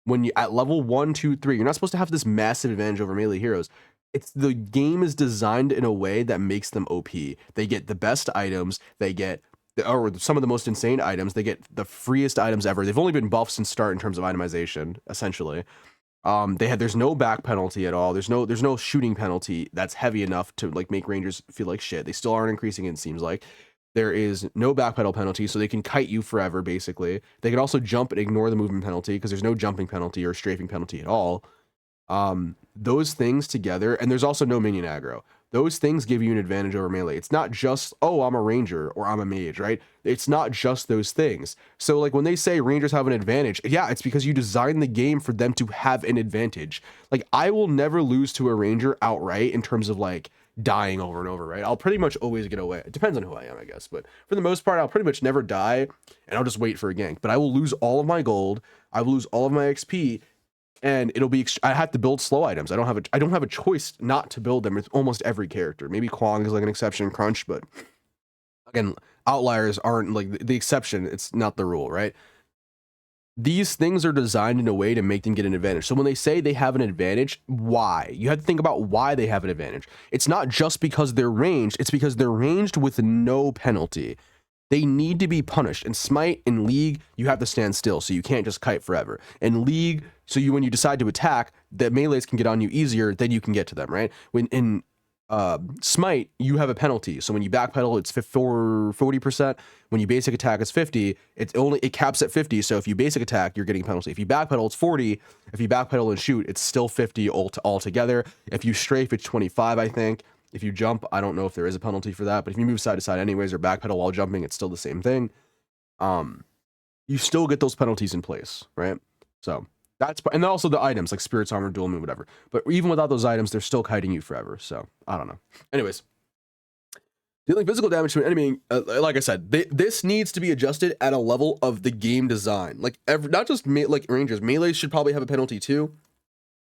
when you at level 1, 2, 3, you're not supposed to have this massive advantage over melee heroes. It's the game is designed in a way that makes them OP. They get the best items, they get or some of the most insane items, they get the freest items ever. They've only been buffed since start in terms of itemization, essentially. There's no back penalty at all. There's no shooting penalty that's heavy enough to like make rangers feel like shit. They still aren't increasing, it seems like. There is no backpedal penalty, so they can kite you forever, basically. They can also jump and ignore the movement penalty because there's no jumping penalty or strafing penalty at all. Those things together, and there's also no minion aggro. Those things give you an advantage over melee. It's not just, oh, I'm a ranger or I'm a mage, right? It's not just those things. So like when they say rangers have an advantage, yeah, it's because you designed the game for them to have an advantage. Like I will never lose to a ranger outright in terms of like dying over and over, right? I'll pretty much always get away. It depends on who I am, I guess, but for the most part, I'll pretty much never die and I'll just wait for a gank. But I will lose all of my gold, I will lose all of my XP, and it'll be I have to build slow items. I don't have a choice not to build them with almost every character. Maybe Kwang is like an exception in Crunch, but again, outliers aren't like the exception, it's not the rule, right? These things are designed in a way to make them get an advantage. So when they say they have an advantage, why? You have to think about why they have an advantage. It's not just because they're ranged, it's because they're ranged with no penalty. They need to be punished. In Smite, in League, you have to stand still, so you can't just kite forever. In League, so when you decide to attack, the melees can get on you easier, then you can get to them, right? When in Smite, you have a penalty. So when you backpedal, it's 40%. When you basic attack, it's 50. It caps at 50. So if you basic attack, you're getting a penalty. If you backpedal, it's 40. If you backpedal and shoot, it's still 50 altogether. If you strafe, it's 25, I think. If you jump, I don't know if there is a penalty for that, but if you move side to side anyways or backpedal while jumping, it's still the same thing. You still get those penalties in place, right? So and also the items like Spirit's Armor, Dual Move, whatever. But even without those items, they're still kiting you forever. So I don't know. Anyways, dealing physical damage to an enemy, like I said, this needs to be adjusted at a level of the game design. Like not just like rangers, melees should probably have a penalty too,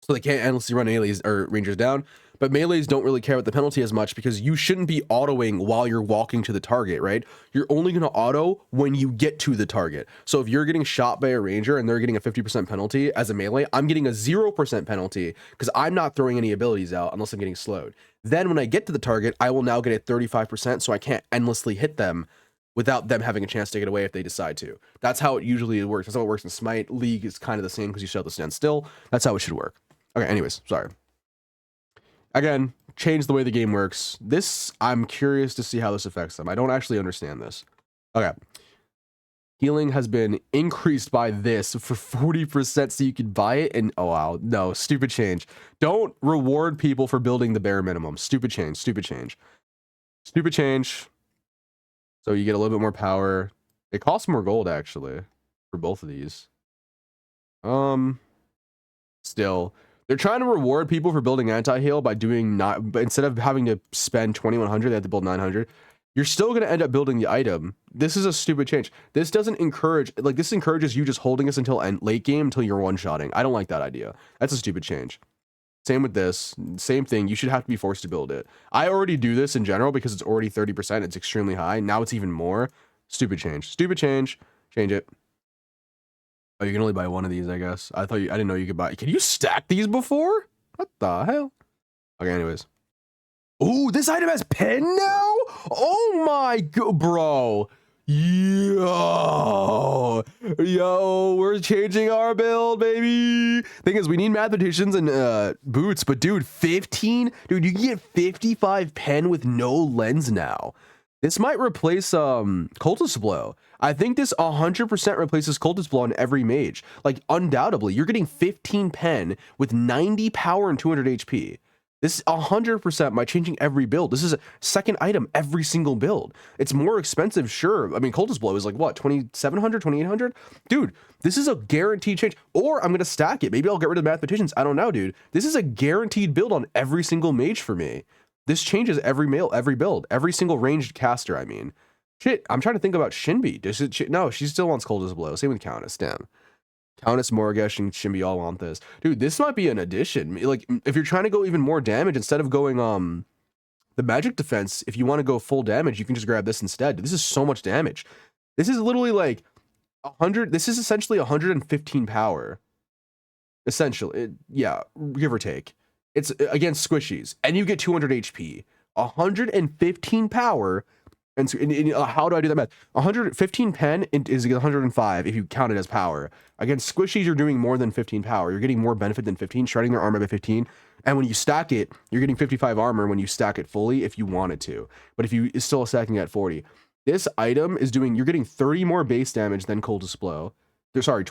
so they can't endlessly run melees or rangers down. But melees don't really care about the penalty as much because you shouldn't be autoing while you're walking to the target, right? You're only going to auto when you get to the target. So if you're getting shot by a ranger and they're getting a 50% penalty as a melee, I'm getting a 0% penalty because I'm not throwing any abilities out unless I'm getting slowed. Then when I get to the target, I will now get a 35%, so I can't endlessly hit them without them having a chance to get away if they decide to. That's how it usually works. That's how it works in Smite. League is kind of the same because you still have to stand still. That's how it should work. Okay, anyways, sorry. Again, change the way the game works. I'm curious to see how this affects them. I don't actually understand this. Okay. Healing has been increased by this for 40% so you can buy it. And oh, wow. No, stupid change. Don't reward people for building the bare minimum. Stupid change. Stupid change. Stupid change. So you get a little bit more power. It costs more gold, actually, for both of these. Still. They're trying to reward people for building anti-heal by doing but instead of having to spend 2100, they have to build 900. You're still going to end up building the item. This is a stupid change. This doesn't encourage, like this encourages you just holding us until late game until you're one-shotting. I don't like that idea. That's a stupid change. Same with this, same thing. You should have to be forced to build it. I already do this in general because it's already 30%. It's extremely high. Now it's even more. Stupid change. Stupid change. Change it. Oh, you can only buy one of these, I guess. I didn't know you could buy. Can you stack these before? What the hell? Okay, anyways. Ooh, this item has pen now? Oh my god, bro. Yo, we're changing our build, baby. Thing is, we need mathematicians and boots, but dude, 15? Dude, you can get 55 pen with no lens now. This might replace Cultist Blow. I think this 100% replaces Cultist Blow on every mage. Like, undoubtedly, you're getting 15 pen with 90 power and 200 HP. This 100% by changing every build. This is a second item every single build. It's more expensive, sure. I mean, Cultist Blow is like, what, 2,700, 2,800? Dude, this is a guaranteed change. Or I'm going to stack it. Maybe I'll get rid of the Mathematicians. I don't know, dude. This is a guaranteed build on every single mage for me. This changes every build. Every single ranged caster, I mean. Shit, I'm trying to think about Shinbi. No, she still wants Cultist Blow. Same with Countess, damn. Countess, Morgesh, and Shinbi all want this. Dude, this might be an addition. Like, if you're trying to go even more damage, instead of going, the magic defense, if you want to go full damage, you can just grab this instead. This is so much damage. This is literally like 100, this is essentially 115 power. essentially. Yeah, give or take. It's against squishies, and you get 200 HP, 115 power, and how do I do that math? 115 pen is 105 if you count it as power. Against squishies, you're doing more than 15 power. You're getting more benefit than 15, shredding their armor by 15. And when you stack it, you're getting 55 armor when you stack it fully if you wanted to. But if you it's still stacking at 40. This item is doing, you're getting 30 more base damage than Cold Display. Sorry,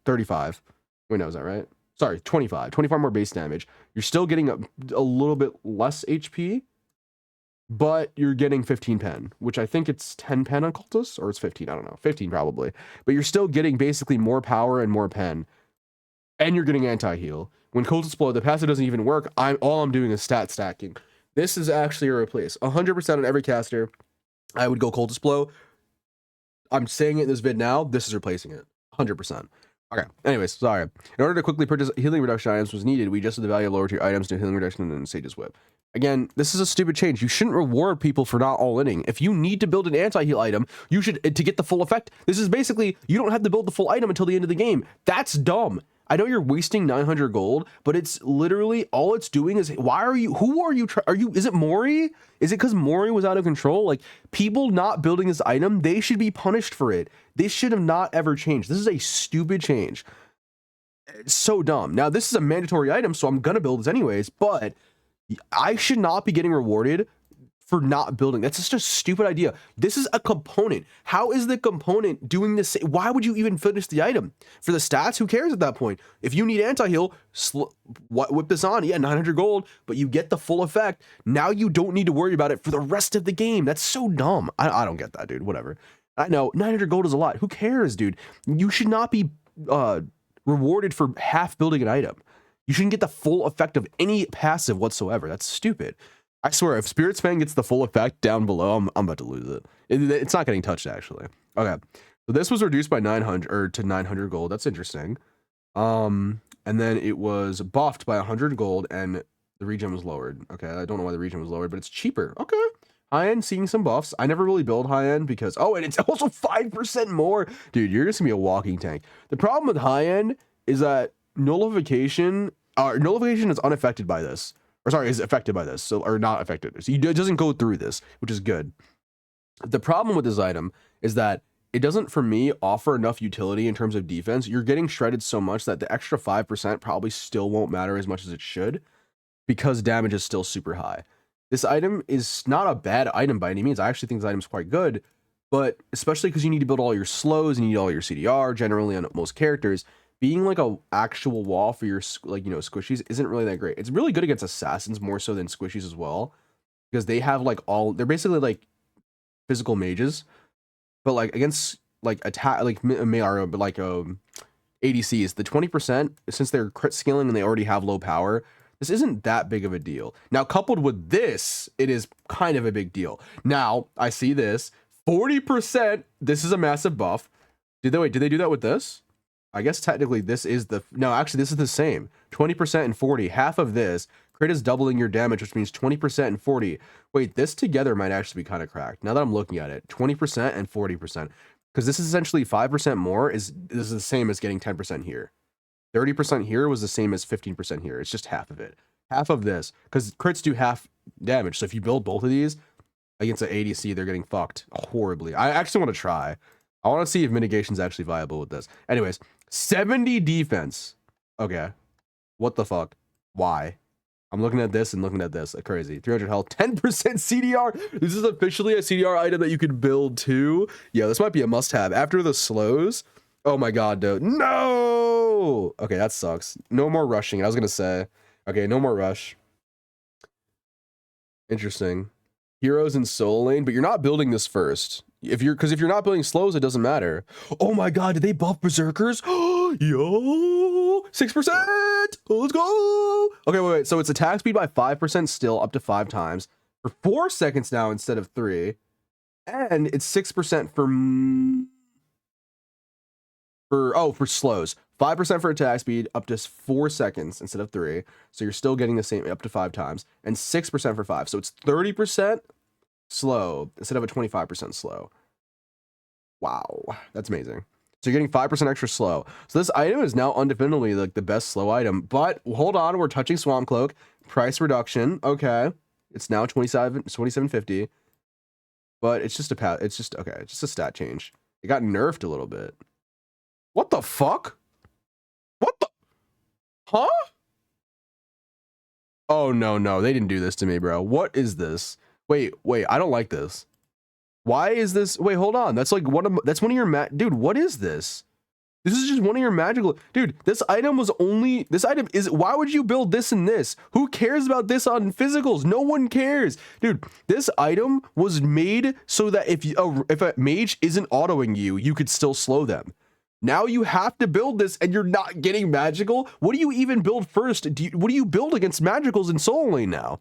35. Wait, no, is that right? Sorry, 25 more base damage. You're still getting a little bit less HP, but you're getting 15 pen, which I think it's 10 pen on Cultist, or it's 15, I don't know, 15 probably. But you're still getting basically more power and more pen, and you're getting anti-heal. When Cultist Explode, the passive doesn't even work, all I'm doing is stat stacking. This is actually a replace. 100% on every caster, I would go Cultist Blow. I'm saying it in this vid now, this is replacing it, 100%. Okay, anyways, sorry. In order to quickly purchase healing reduction items was needed, we adjusted the value of lower tier items to healing reduction and Sage's Whip. Again, this is a stupid change. You shouldn't reward people for not all-inning. If you need to build an anti-heal item, you should, to get the full effect. This is basically, you don't have to build the full item until the end of the game. That's dumb. I know you're wasting 900 gold, but it's literally, all it's doing is, is it Mori? Is it because Mori was out of control? Like, people not building this item, they should be punished for it. This should have not ever changed. This is a stupid change. It's so dumb. Now, this is a mandatory item, so I'm gonna build this anyways, but I should not be getting rewarded for not building. That's just a stupid idea. This is a component. How is the component doing this? Why would you even finish the item? For the stats, who cares at that point? If you need anti-heal, whip this on. Yeah, 900 gold, but you get the full effect. Now you don't need to worry about it for the rest of the game. That's so dumb. I don't get that, dude. Whatever. I know, 900 gold is a lot. Who cares, dude? You should not be rewarded for half building an item. You shouldn't get the full effect of any passive whatsoever. That's stupid. I swear, if Spirit's Fang gets the full effect down below, I'm about to lose it. It's not getting touched, actually. Okay, so this was reduced by 900 to 900 gold. That's interesting. And then it was buffed by 100 gold, and the regen was lowered. Okay, I don't know why the regen was lowered, but it's cheaper. Okay, high end seeing some buffs. I never really build high end because and it's also 5% more. Dude, you're just gonna be a walking tank. The problem with high end is that nullification is unaffected by this. Or sorry, is affected by this, so, or not affected. So it doesn't go through this, which is good. The problem with this item is that it doesn't, for me, offer enough utility in terms of defense. You're getting shredded so much that the extra 5% probably still won't matter as much as it should, because damage is still super high. This item is not a bad item by any means. I actually think this item is quite good, but especially because you need to build all your slows, and you need all your CDR, generally on most characters, being like a actual wall for your, like, squishies isn't really that great. It's really good against assassins more so than squishies as well, because they have like they're basically like physical mages, but like against like attack, like ADCs, the 20%, since they're crit scaling and they already have low power, this isn't that big of a deal. Now, coupled with this, it is kind of a big deal. Now, I see this 40%. This is a massive buff. Did they do that with this? I guess technically this is no, actually this is the same. 20% and 40, half of this. Crit is doubling your damage, which means 20% and 40. Wait, this together might actually be kind of cracked. Now that I'm looking at it, 20% and 40%. Because this is essentially 5% more, this is the same as getting 10% here. 30% here was the same as 15% here. It's just half of it. Half of this, because crits do half damage. So if you build both of these against an ADC, they're getting fucked horribly. I actually want to try. I want to see if mitigation's actually viable with this. Anyways, 70 defense. Okay. What the fuck? Why? I'm looking at this and looking at this. Crazy. 300 health, 10% CDR. This is officially a CDR item that you can build too. Yeah, this might be a must-have. After the slows. Oh my god, dude. No! Okay, that sucks. No more rushing. I was gonna say. Okay, no more rush. Interesting. Heroes in soul lane, but you're not building this first. Because if you're not building slows, it doesn't matter. Oh my god, did they buff berserkers? Yo, 6%. Let's go. Okay, wait. So it's attack speed by 5% still, up to 5 times for 4 seconds now instead of 3, and it's 6% for slows. 5% for attack speed, up to 4 seconds instead of 3. So you're still getting the same up to 5 times, and 6% for 5. So it's 30% slow instead of a 25% slow. Wow, that's amazing. So you're getting 5% extra slow. So this item is now undefinitively like the best slow item. But hold on, we're touching Swamp Cloak. Price reduction. Okay. It's now 27.50. But it's just it's just okay, it's just a stat change. It got nerfed a little bit. What the fuck? What the huh? Oh no, they didn't do this to me, bro. What is this? Wait, I don't like this. Why is this? Wait, hold on. That's like that's one of your dude, what is this? This is just one of your magical dude. This item is why would you build this and this? Who cares about this on physicals? No one cares. Dude, this item was made so that if a mage isn't autoing you, you could still slow them. Now you have to build this and you're not getting magical. What do you even build first? What do you build against magicals in Soul Lane now?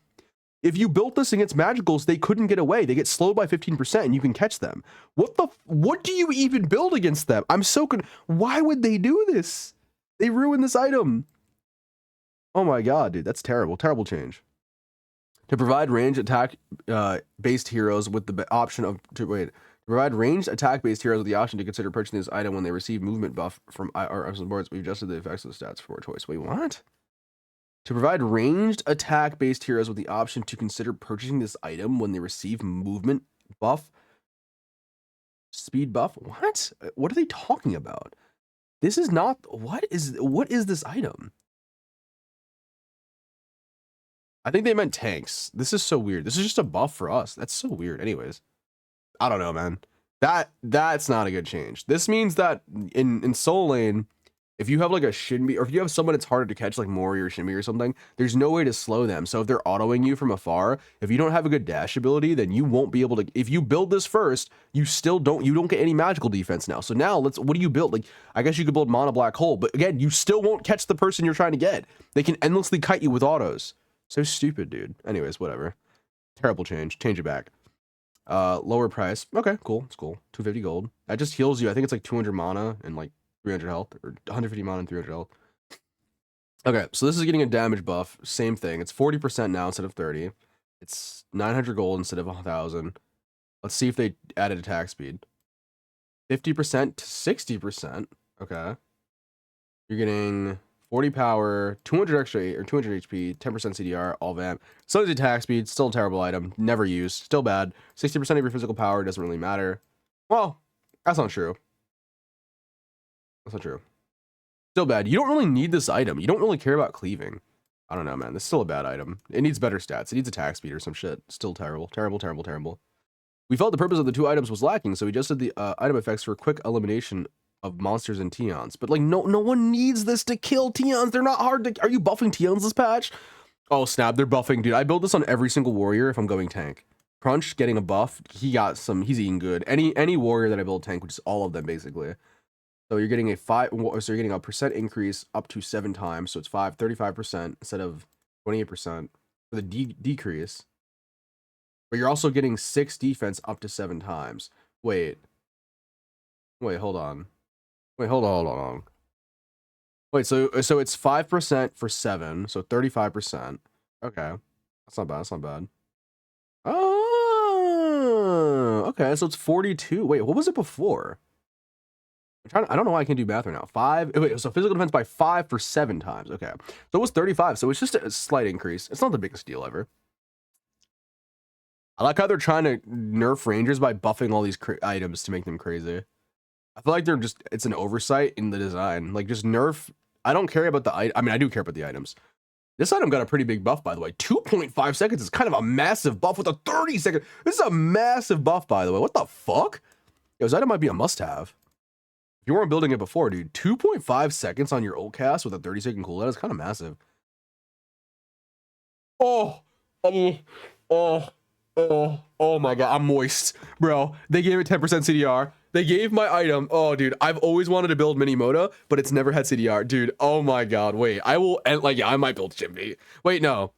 If you built this against magicals, they couldn't get away. They get slowed by 15% and you can catch them. What do you even build against them? I'm so why would they do this? They ruined this item. Oh my god, dude, that's terrible. Terrible change. To provide range attack based heroes with the option of to provide ranged attack based heroes with the option to consider purchasing this item when they receive movement buff from our boards. We've adjusted the effects of the stats for a choice. Wait, what? To provide ranged attack-based heroes with the option to consider purchasing this item when they receive movement buff, speed buff. What? What are they talking about? This is not. What is this item? I think they meant tanks. This is so weird. This is just a buff for us. That's so weird. Anyways, I don't know, man. That's not a good change. This means that in Soul Lane, if you have like a Shinbi, or if you have someone it's harder to catch, like Mori or Shinbi or something, there's no way to slow them. So if they're autoing you from afar, if you don't have a good dash ability, then you won't be able to. If you build this first, you don't get any magical defense now. So now what do you build? Like, I guess you could build Mana Black Hole, but again, you still won't catch the person you're trying to get. They can endlessly kite you with autos. So stupid, dude. Anyways, whatever. Terrible change. Change it back. Lower price. Okay, cool. It's cool. 250 gold. That just heals you. I think it's like 200 mana and like 300 health, or 150 mana and 300 health. Okay, so this is getting a damage buff. Same thing. It's 40% now instead of 30. It's 900 gold instead of 1,000. Let's see if they added attack speed. 50% to 60%. Okay. You're getting 40 power, 200 extra or 200 HP, 10% CDR, all vamp. So is attack speed. Still a terrible item. Never used. Still bad. 60% of your physical power doesn't really matter. Well, that's not true. That's not true. Still bad. You don't really need this item. You don't really care about cleaving. I don't know, man. This is still a bad item. It needs better stats. It needs attack speed or some shit. Still terrible. Terrible, terrible, terrible. We felt the purpose of the two items was lacking, so we adjusted the item effects for quick elimination of monsters and Teons. But like, no one needs this to kill Teons. They're not hard to. Are you buffing Teons this patch? Oh snap! They're buffing, dude. I build this on every single warrior if I'm going tank. Crunch getting a buff. He's eating good. Any warrior that I build tank, which is all of them basically. So you're getting you're getting a percent increase up to 7 times. So it's 35% instead of 28% for the decrease. But you're also getting 6 defense up to 7 times. Wait, hold on. Hold on. Wait, so it's 5% for 7, so 35%. Okay, that's not bad. Oh, okay, so it's 42. Wait, what was it before? I don't know why I can't do math right now. 5. Wait, so physical defense by 5 for 7 times. Okay, so it was 35. So it's just a slight increase. It's not the biggest deal ever. I like how they're trying to nerf rangers by buffing all these items to make them crazy. I feel like it's an oversight in the design. Like, just nerf. I don't care about the I mean, I do care about the items. This item got a pretty big buff, by the way. 2.5 seconds is kind of a massive buff with a 30-second. This is a massive buff, by the way. What the fuck? Yo, this item might be a must-have. If you weren't building it before, dude, 2.5 seconds on your ult cast with a 30-second cooldown is kind of massive. Oh my god, I'm moist, bro. They gave it 10% CDR. They gave my item. Oh, dude, I've always wanted to build Mini Moda, but it's never had CDR, dude. Oh my god, wait, I will. Yeah, I might build Chimpy. Wait, no,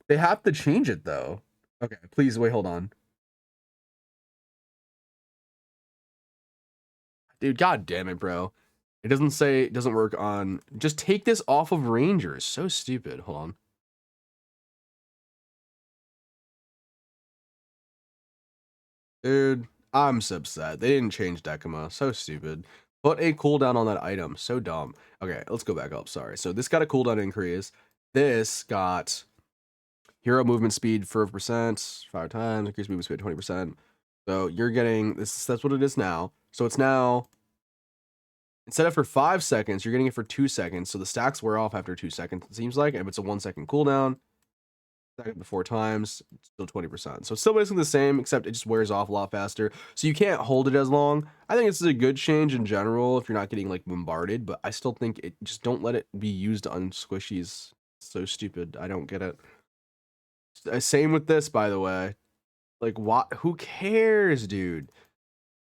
they have to change it though. Okay, please wait. Hold on. Dude, god damn it, bro. It doesn't say it doesn't work on. Just take this off of Rangers. So stupid. Hold on. Dude, I'm so upset. They didn't change Decima. So stupid. Put a cooldown on that item. So dumb. Okay, let's go back up. Sorry. So this got a cooldown increase. This got hero movement speed for percent 5 times, increased movement speed 20%. So you're getting this. That's what it is now. So it's now, instead of for 5 seconds, you're getting it for 2 seconds. So the stacks wear off after 2 seconds, it seems like. And if it's a 1 second cooldown, second to 4 times, it's still 20%. So it's still basically the same, except it just wears off a lot faster. So you can't hold it as long. I think this is a good change in general if you're not getting like bombarded, but I still think it just don't let it be used on squishies. It's so stupid. I don't get it. Same with this, by the way. Like, what? Who cares, dude?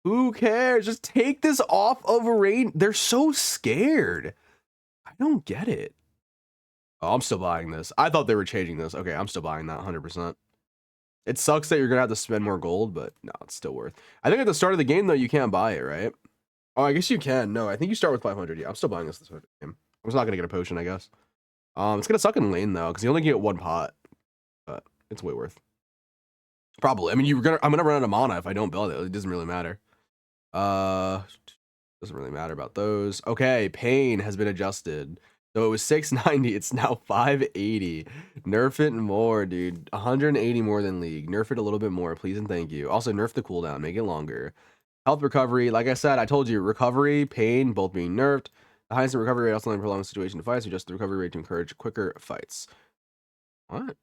Who cares? Just take this off of a rain. They're so scared. I don't get it. Oh, I'm still buying this. I thought they were changing this. Okay, I'm still buying that 100%. It sucks that you're gonna have to spend more gold, but no, it's still worth. I think at the start of the game though, you can't buy it, right? Oh, I guess you can. No, I think you start with 500. Yeah, I'm still buying this at the start of the game. I'm just not gonna get a potion, I guess. It's gonna suck in lane though, because you only get 1 pot, but it's way worth. Probably. I mean, I'm gonna run out of mana if I don't build it. It doesn't really matter. Doesn't really matter about those. Okay, pain has been adjusted. So it was 690, it's now 580. Nerf it more, dude. 180 more than League. Nerf it a little bit more, please and thank you. Also, nerf the cooldown, make it longer. Health recovery, like I said, I told you, recovery, pain, both being nerfed. The highest recovery rate also in prolonged situation to fights, adjust the recovery rate to encourage quicker fights. What?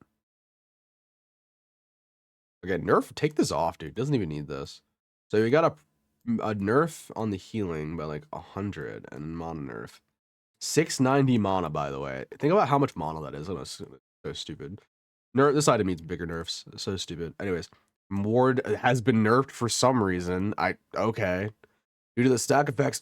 Okay, nerf, take this off, dude. Doesn't even need this. So we got a nerf on the healing by like 100 and mana nerf. 690 mana, by the way. Think about how much mana that is. Oh, so stupid. This item needs bigger nerfs. So stupid. Anyways, Ward has been nerfed for some reason. Okay. Due to the stack effects,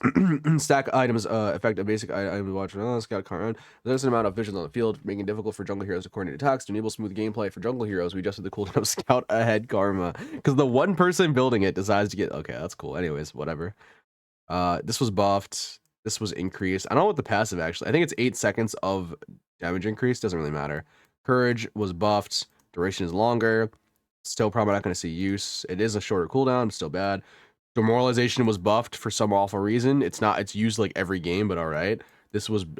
stack items affect a basic item watch. Scout current. There's an amount of visions on the field, making it difficult for jungle heroes to coordinate attacks. To enable smooth gameplay for jungle heroes, we adjusted the cooldown of Scout ahead karma. Because the one person building it decides to get. Okay, that's cool. Anyways, whatever. This was buffed. This was increased. I don't know what the passive actually. I think it's 8 seconds of damage increase. Doesn't really matter. Courage was buffed. Duration is longer. Still probably not going to see use. It is a shorter cooldown. Still bad. Demoralization was buffed for some awful reason. It's used like every game, but all right.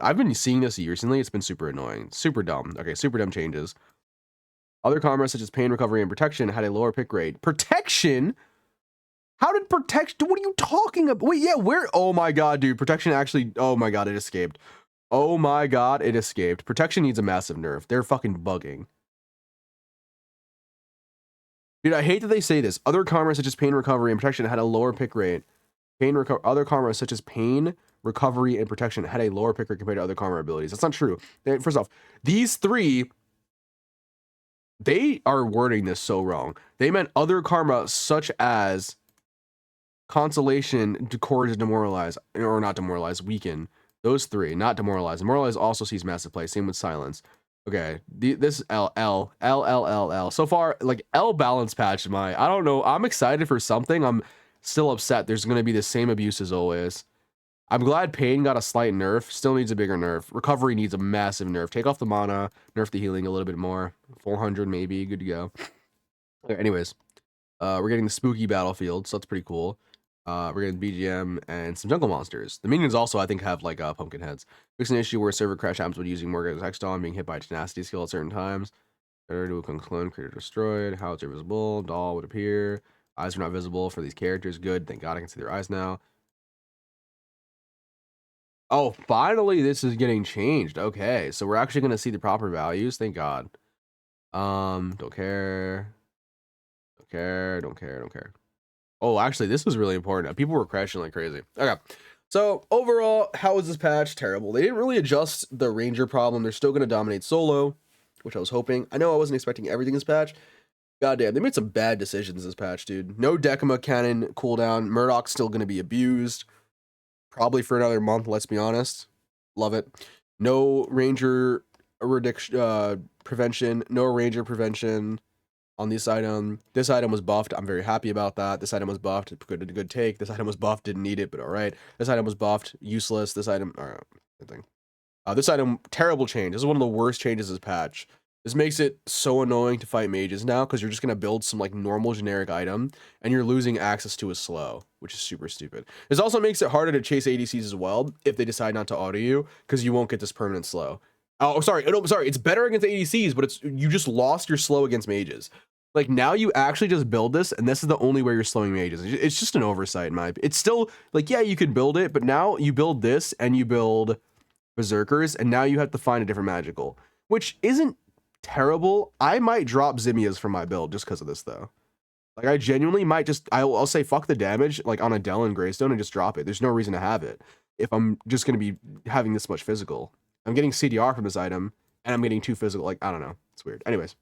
I've been seeing this recently. It's been super annoying. Super dumb. Okay, super dumb changes. Other commerce such as pain, recovery, and protection had a lower pick rate. Protection? How did protection? What are you talking about? Wait, yeah, where? Oh my god, dude. Protection actually. Oh my god, it escaped. Oh my god, it escaped. Protection needs a massive nerf. They're fucking bugging. Dude, I hate that they say this. Other commerce such as pain, recovery, and protection had a lower pick rate. Other commerce such as pain, recovery, and protection had a lower pick rate compared to other karma abilities. That's not true. First off, these three, they are wording this so wrong. They meant other karma such as consolation, courage, demoralize, or not demoralize, weaken. Those three, not demoralize. Demoralize also sees massive play. Same with silence. Okay, this L. So far, like L balance patch. I don't know. I'm excited for something. I'm still upset. There's gonna be the same abuse as always. I'm glad pain got a slight nerf. Still needs a bigger nerf. Recovery needs a massive nerf. Take off the mana. Nerf the healing a little bit more. 400 maybe. Good to go. Okay, anyways, we're getting the spooky battlefield, so that's pretty cool. We're getting BGM and some jungle monsters. The minions also, I think, have like pumpkin heads. Fix an issue where server crash happens when using Morgan's Hexdom, being hit by a tenacity skill at certain times. Better to a clone, creator destroyed. How it's invisible. Doll would appear. Eyes are not visible for these characters. Good. Thank God I can see their eyes now. Oh, finally, this is getting changed. Okay, so we're actually going to see the proper values. Thank God. Don't care. Don't care. Don't care. Don't care. Oh, actually, this was really important. People were crashing like crazy. Okay. So overall, how was this patch? Terrible. They didn't really adjust the ranger problem. They're still going to dominate solo, which I was hoping. I know I wasn't expecting everything this patch. Goddamn, they made some bad decisions this patch, dude. No Decima cannon cooldown. Murdoch's still going to be abused. Probably for another month, let's be honest. Love it. No ranger prevention. No ranger prevention on this item. This item was buffed. I'm very happy about that. This item was buffed. Good take. This item was buffed. Didn't need it, but all right. This item was buffed. Useless. This item, all right, good thing. This item, terrible change. This is one of the worst changes this patch. This makes it so annoying to fight mages now because you're just going to build some like normal generic item and you're losing access to a slow, which is super stupid. This also makes it harder to chase ADCs as well if they decide not to auto you because you won't get this permanent slow. Oh, sorry. No, sorry. It's better against ADCs, but you just lost your slow against mages. Like now you actually just build this and this is the only way you're slowing mages. It's just an oversight in my opinion. It's still like, yeah, you could build it, but now you build this and you build berserkers and now you have to find a different magical, which isn't terrible. I might drop Zymias from my build just because of this though. Like I genuinely might just I'll say fuck the damage like on a Dell and Greystone and just drop it. There's no reason to have it if I'm just gonna be having this much physical. I'm getting CDR from this item and I'm getting 2 physical. Like I don't know, it's weird. Anyways,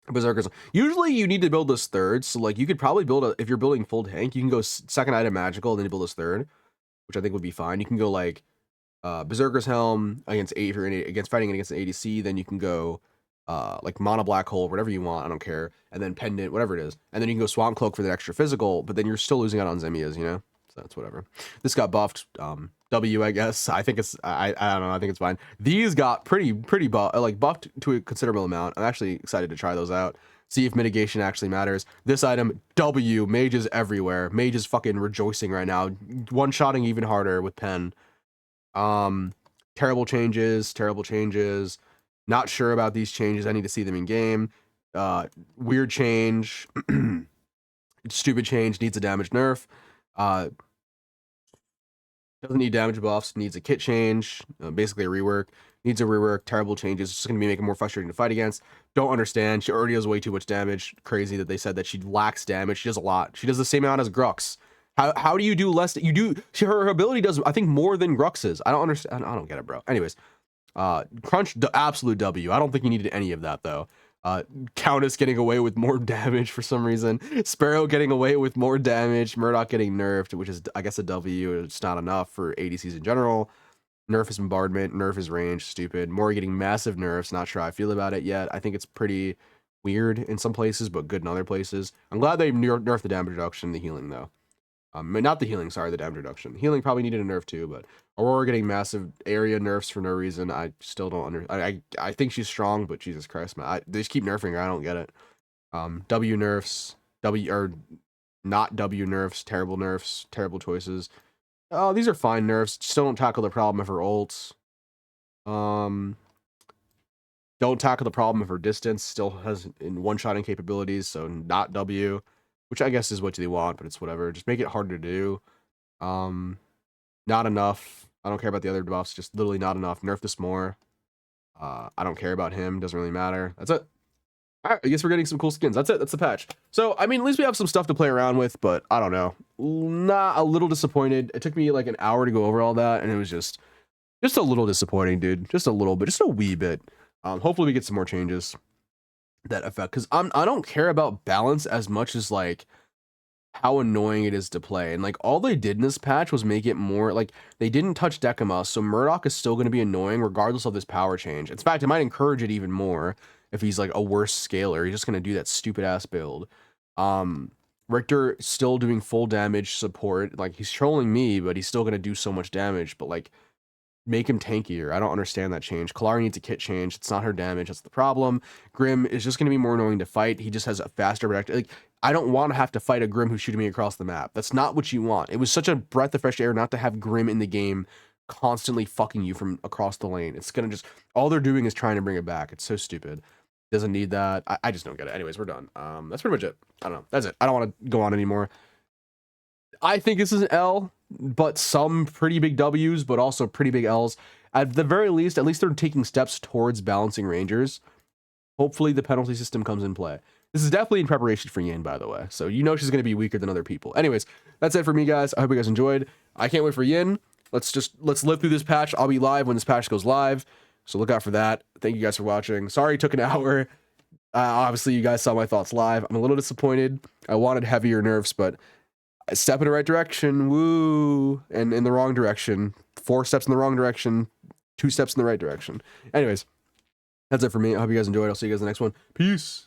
berserkers. Usually you need to build this third, so like you could probably build if you're building full tank, you can go second item magical and then you build this third, which I think would be fine. You can go like Berserker's Helm against fighting against an ADC, then you can go like Mono Black Hole, whatever you want, I don't care, and then Pendant, whatever it is, and then you can go Swamp Cloak for the extra physical, but then you're still losing out on Zymias, you know? So that's whatever. This got buffed, W, I guess. I think it's, I don't know, I think it's fine. These got pretty buffed to a considerable amount. I'm actually excited to try those out, see if mitigation actually matters. This item, W, mages everywhere. Mages fucking rejoicing right now, one-shotting even harder with Pen. Terrible changes. Not sure about these changes. I need to see them in game. Weird change. Stupid change. Needs a damage nerf. Doesn't need damage buffs. Needs a kit change. Basically a rework. Needs a rework. Terrible changes. It's just going to be making more frustrating to fight against. Don't understand. She already does way too much damage. Crazy that they said that she lacks damage. She does a lot. She does the same amount as Grux. How do you do less? You do. Her ability does, I think, more than Grux's. I don't understand. I don't get it, bro. Anyways, Crunch, absolute W. I don't think you needed any of that though. Countess getting away with more damage for some reason. Sparrow getting away with more damage. Murdoch getting nerfed, which is, I guess, a W. It's not enough for ADCs in general. Nerf is bombardment. Nerf is range. Stupid. Mori getting massive nerfs. Not sure how I feel about it yet. I think it's pretty weird in some places, but good in other places. I'm glad they nerfed the damage reduction and the healing though. Not the healing, sorry, the damage reduction. Healing probably needed a nerf too, but Aurora getting massive area nerfs for no reason. I still don't I think she's strong, but Jesus Christ, man. They just keep nerfing her. I don't get it. W nerfs, or not W nerfs, terrible choices. Oh, these are fine nerfs. Still don't tackle the problem of her ults. Don't tackle the problem of her distance. Still has one-shotting capabilities, so not W. Which I guess is what they want, but it's whatever. Just make it harder to do. Not enough. I don't care about the other buffs. Just literally not enough. Nerf this more. I don't care about him. Doesn't really matter. That's it. All right, I guess we're getting some cool skins. That's it. That's the patch. So, I mean, at least we have some stuff to play around with, but I don't know. Not a little disappointed. It took me like an hour to go over all that, and it was just a little disappointing, dude. Just a little bit. Just a wee bit. Hopefully we get some more changes that affect, because I don't care about balance as much as like how annoying it is to play. And like all they did in this patch was make it more like they didn't touch Decima, so Murdoch is still going to be annoying regardless of this power change. In fact, it might encourage it even more if he's like a worse scaler. He's just going to do that stupid ass build. Richter still doing full damage support. Like he's trolling me, but he's still going to do so much damage. But like, make him tankier. I don't understand that change. Kalari needs a kit change. It's not her damage. That's the problem. Grim is just going to be more annoying to fight. He just has a faster react. Like, I don't want to have to fight a Grim who's shooting me across the map. That's not what you want. It was such a breath of fresh air not to have Grim in the game constantly fucking you from across the lane. It's going to just, all they're doing is trying to bring it back. It's so stupid. Doesn't need that. I just don't get it. Anyways, we're done. That's pretty much it. I don't know. That's it. I don't want to go on anymore. I think this is an L, but some pretty big W's, but also pretty big L's. At the very least, at least they're taking steps towards balancing Rangers. Hopefully the penalty system comes in play. This is definitely in preparation for Yin, by the way. So you know she's going to be weaker than other people. Anyways, that's it for me, guys. I hope you guys enjoyed. I can't wait for Yin. Let's live through this patch. I'll be live when this patch goes live, so look out for that. Thank you guys for watching. Sorry it took an hour. Obviously, you guys saw my thoughts live. I'm a little disappointed. I wanted heavier nerfs, but a step in the right direction, woo, and in the wrong direction. 4 steps in the wrong direction, 2 steps in the right direction. Anyways, that's it for me. I hope you guys enjoyed. I'll see you guys in the next one. Peace.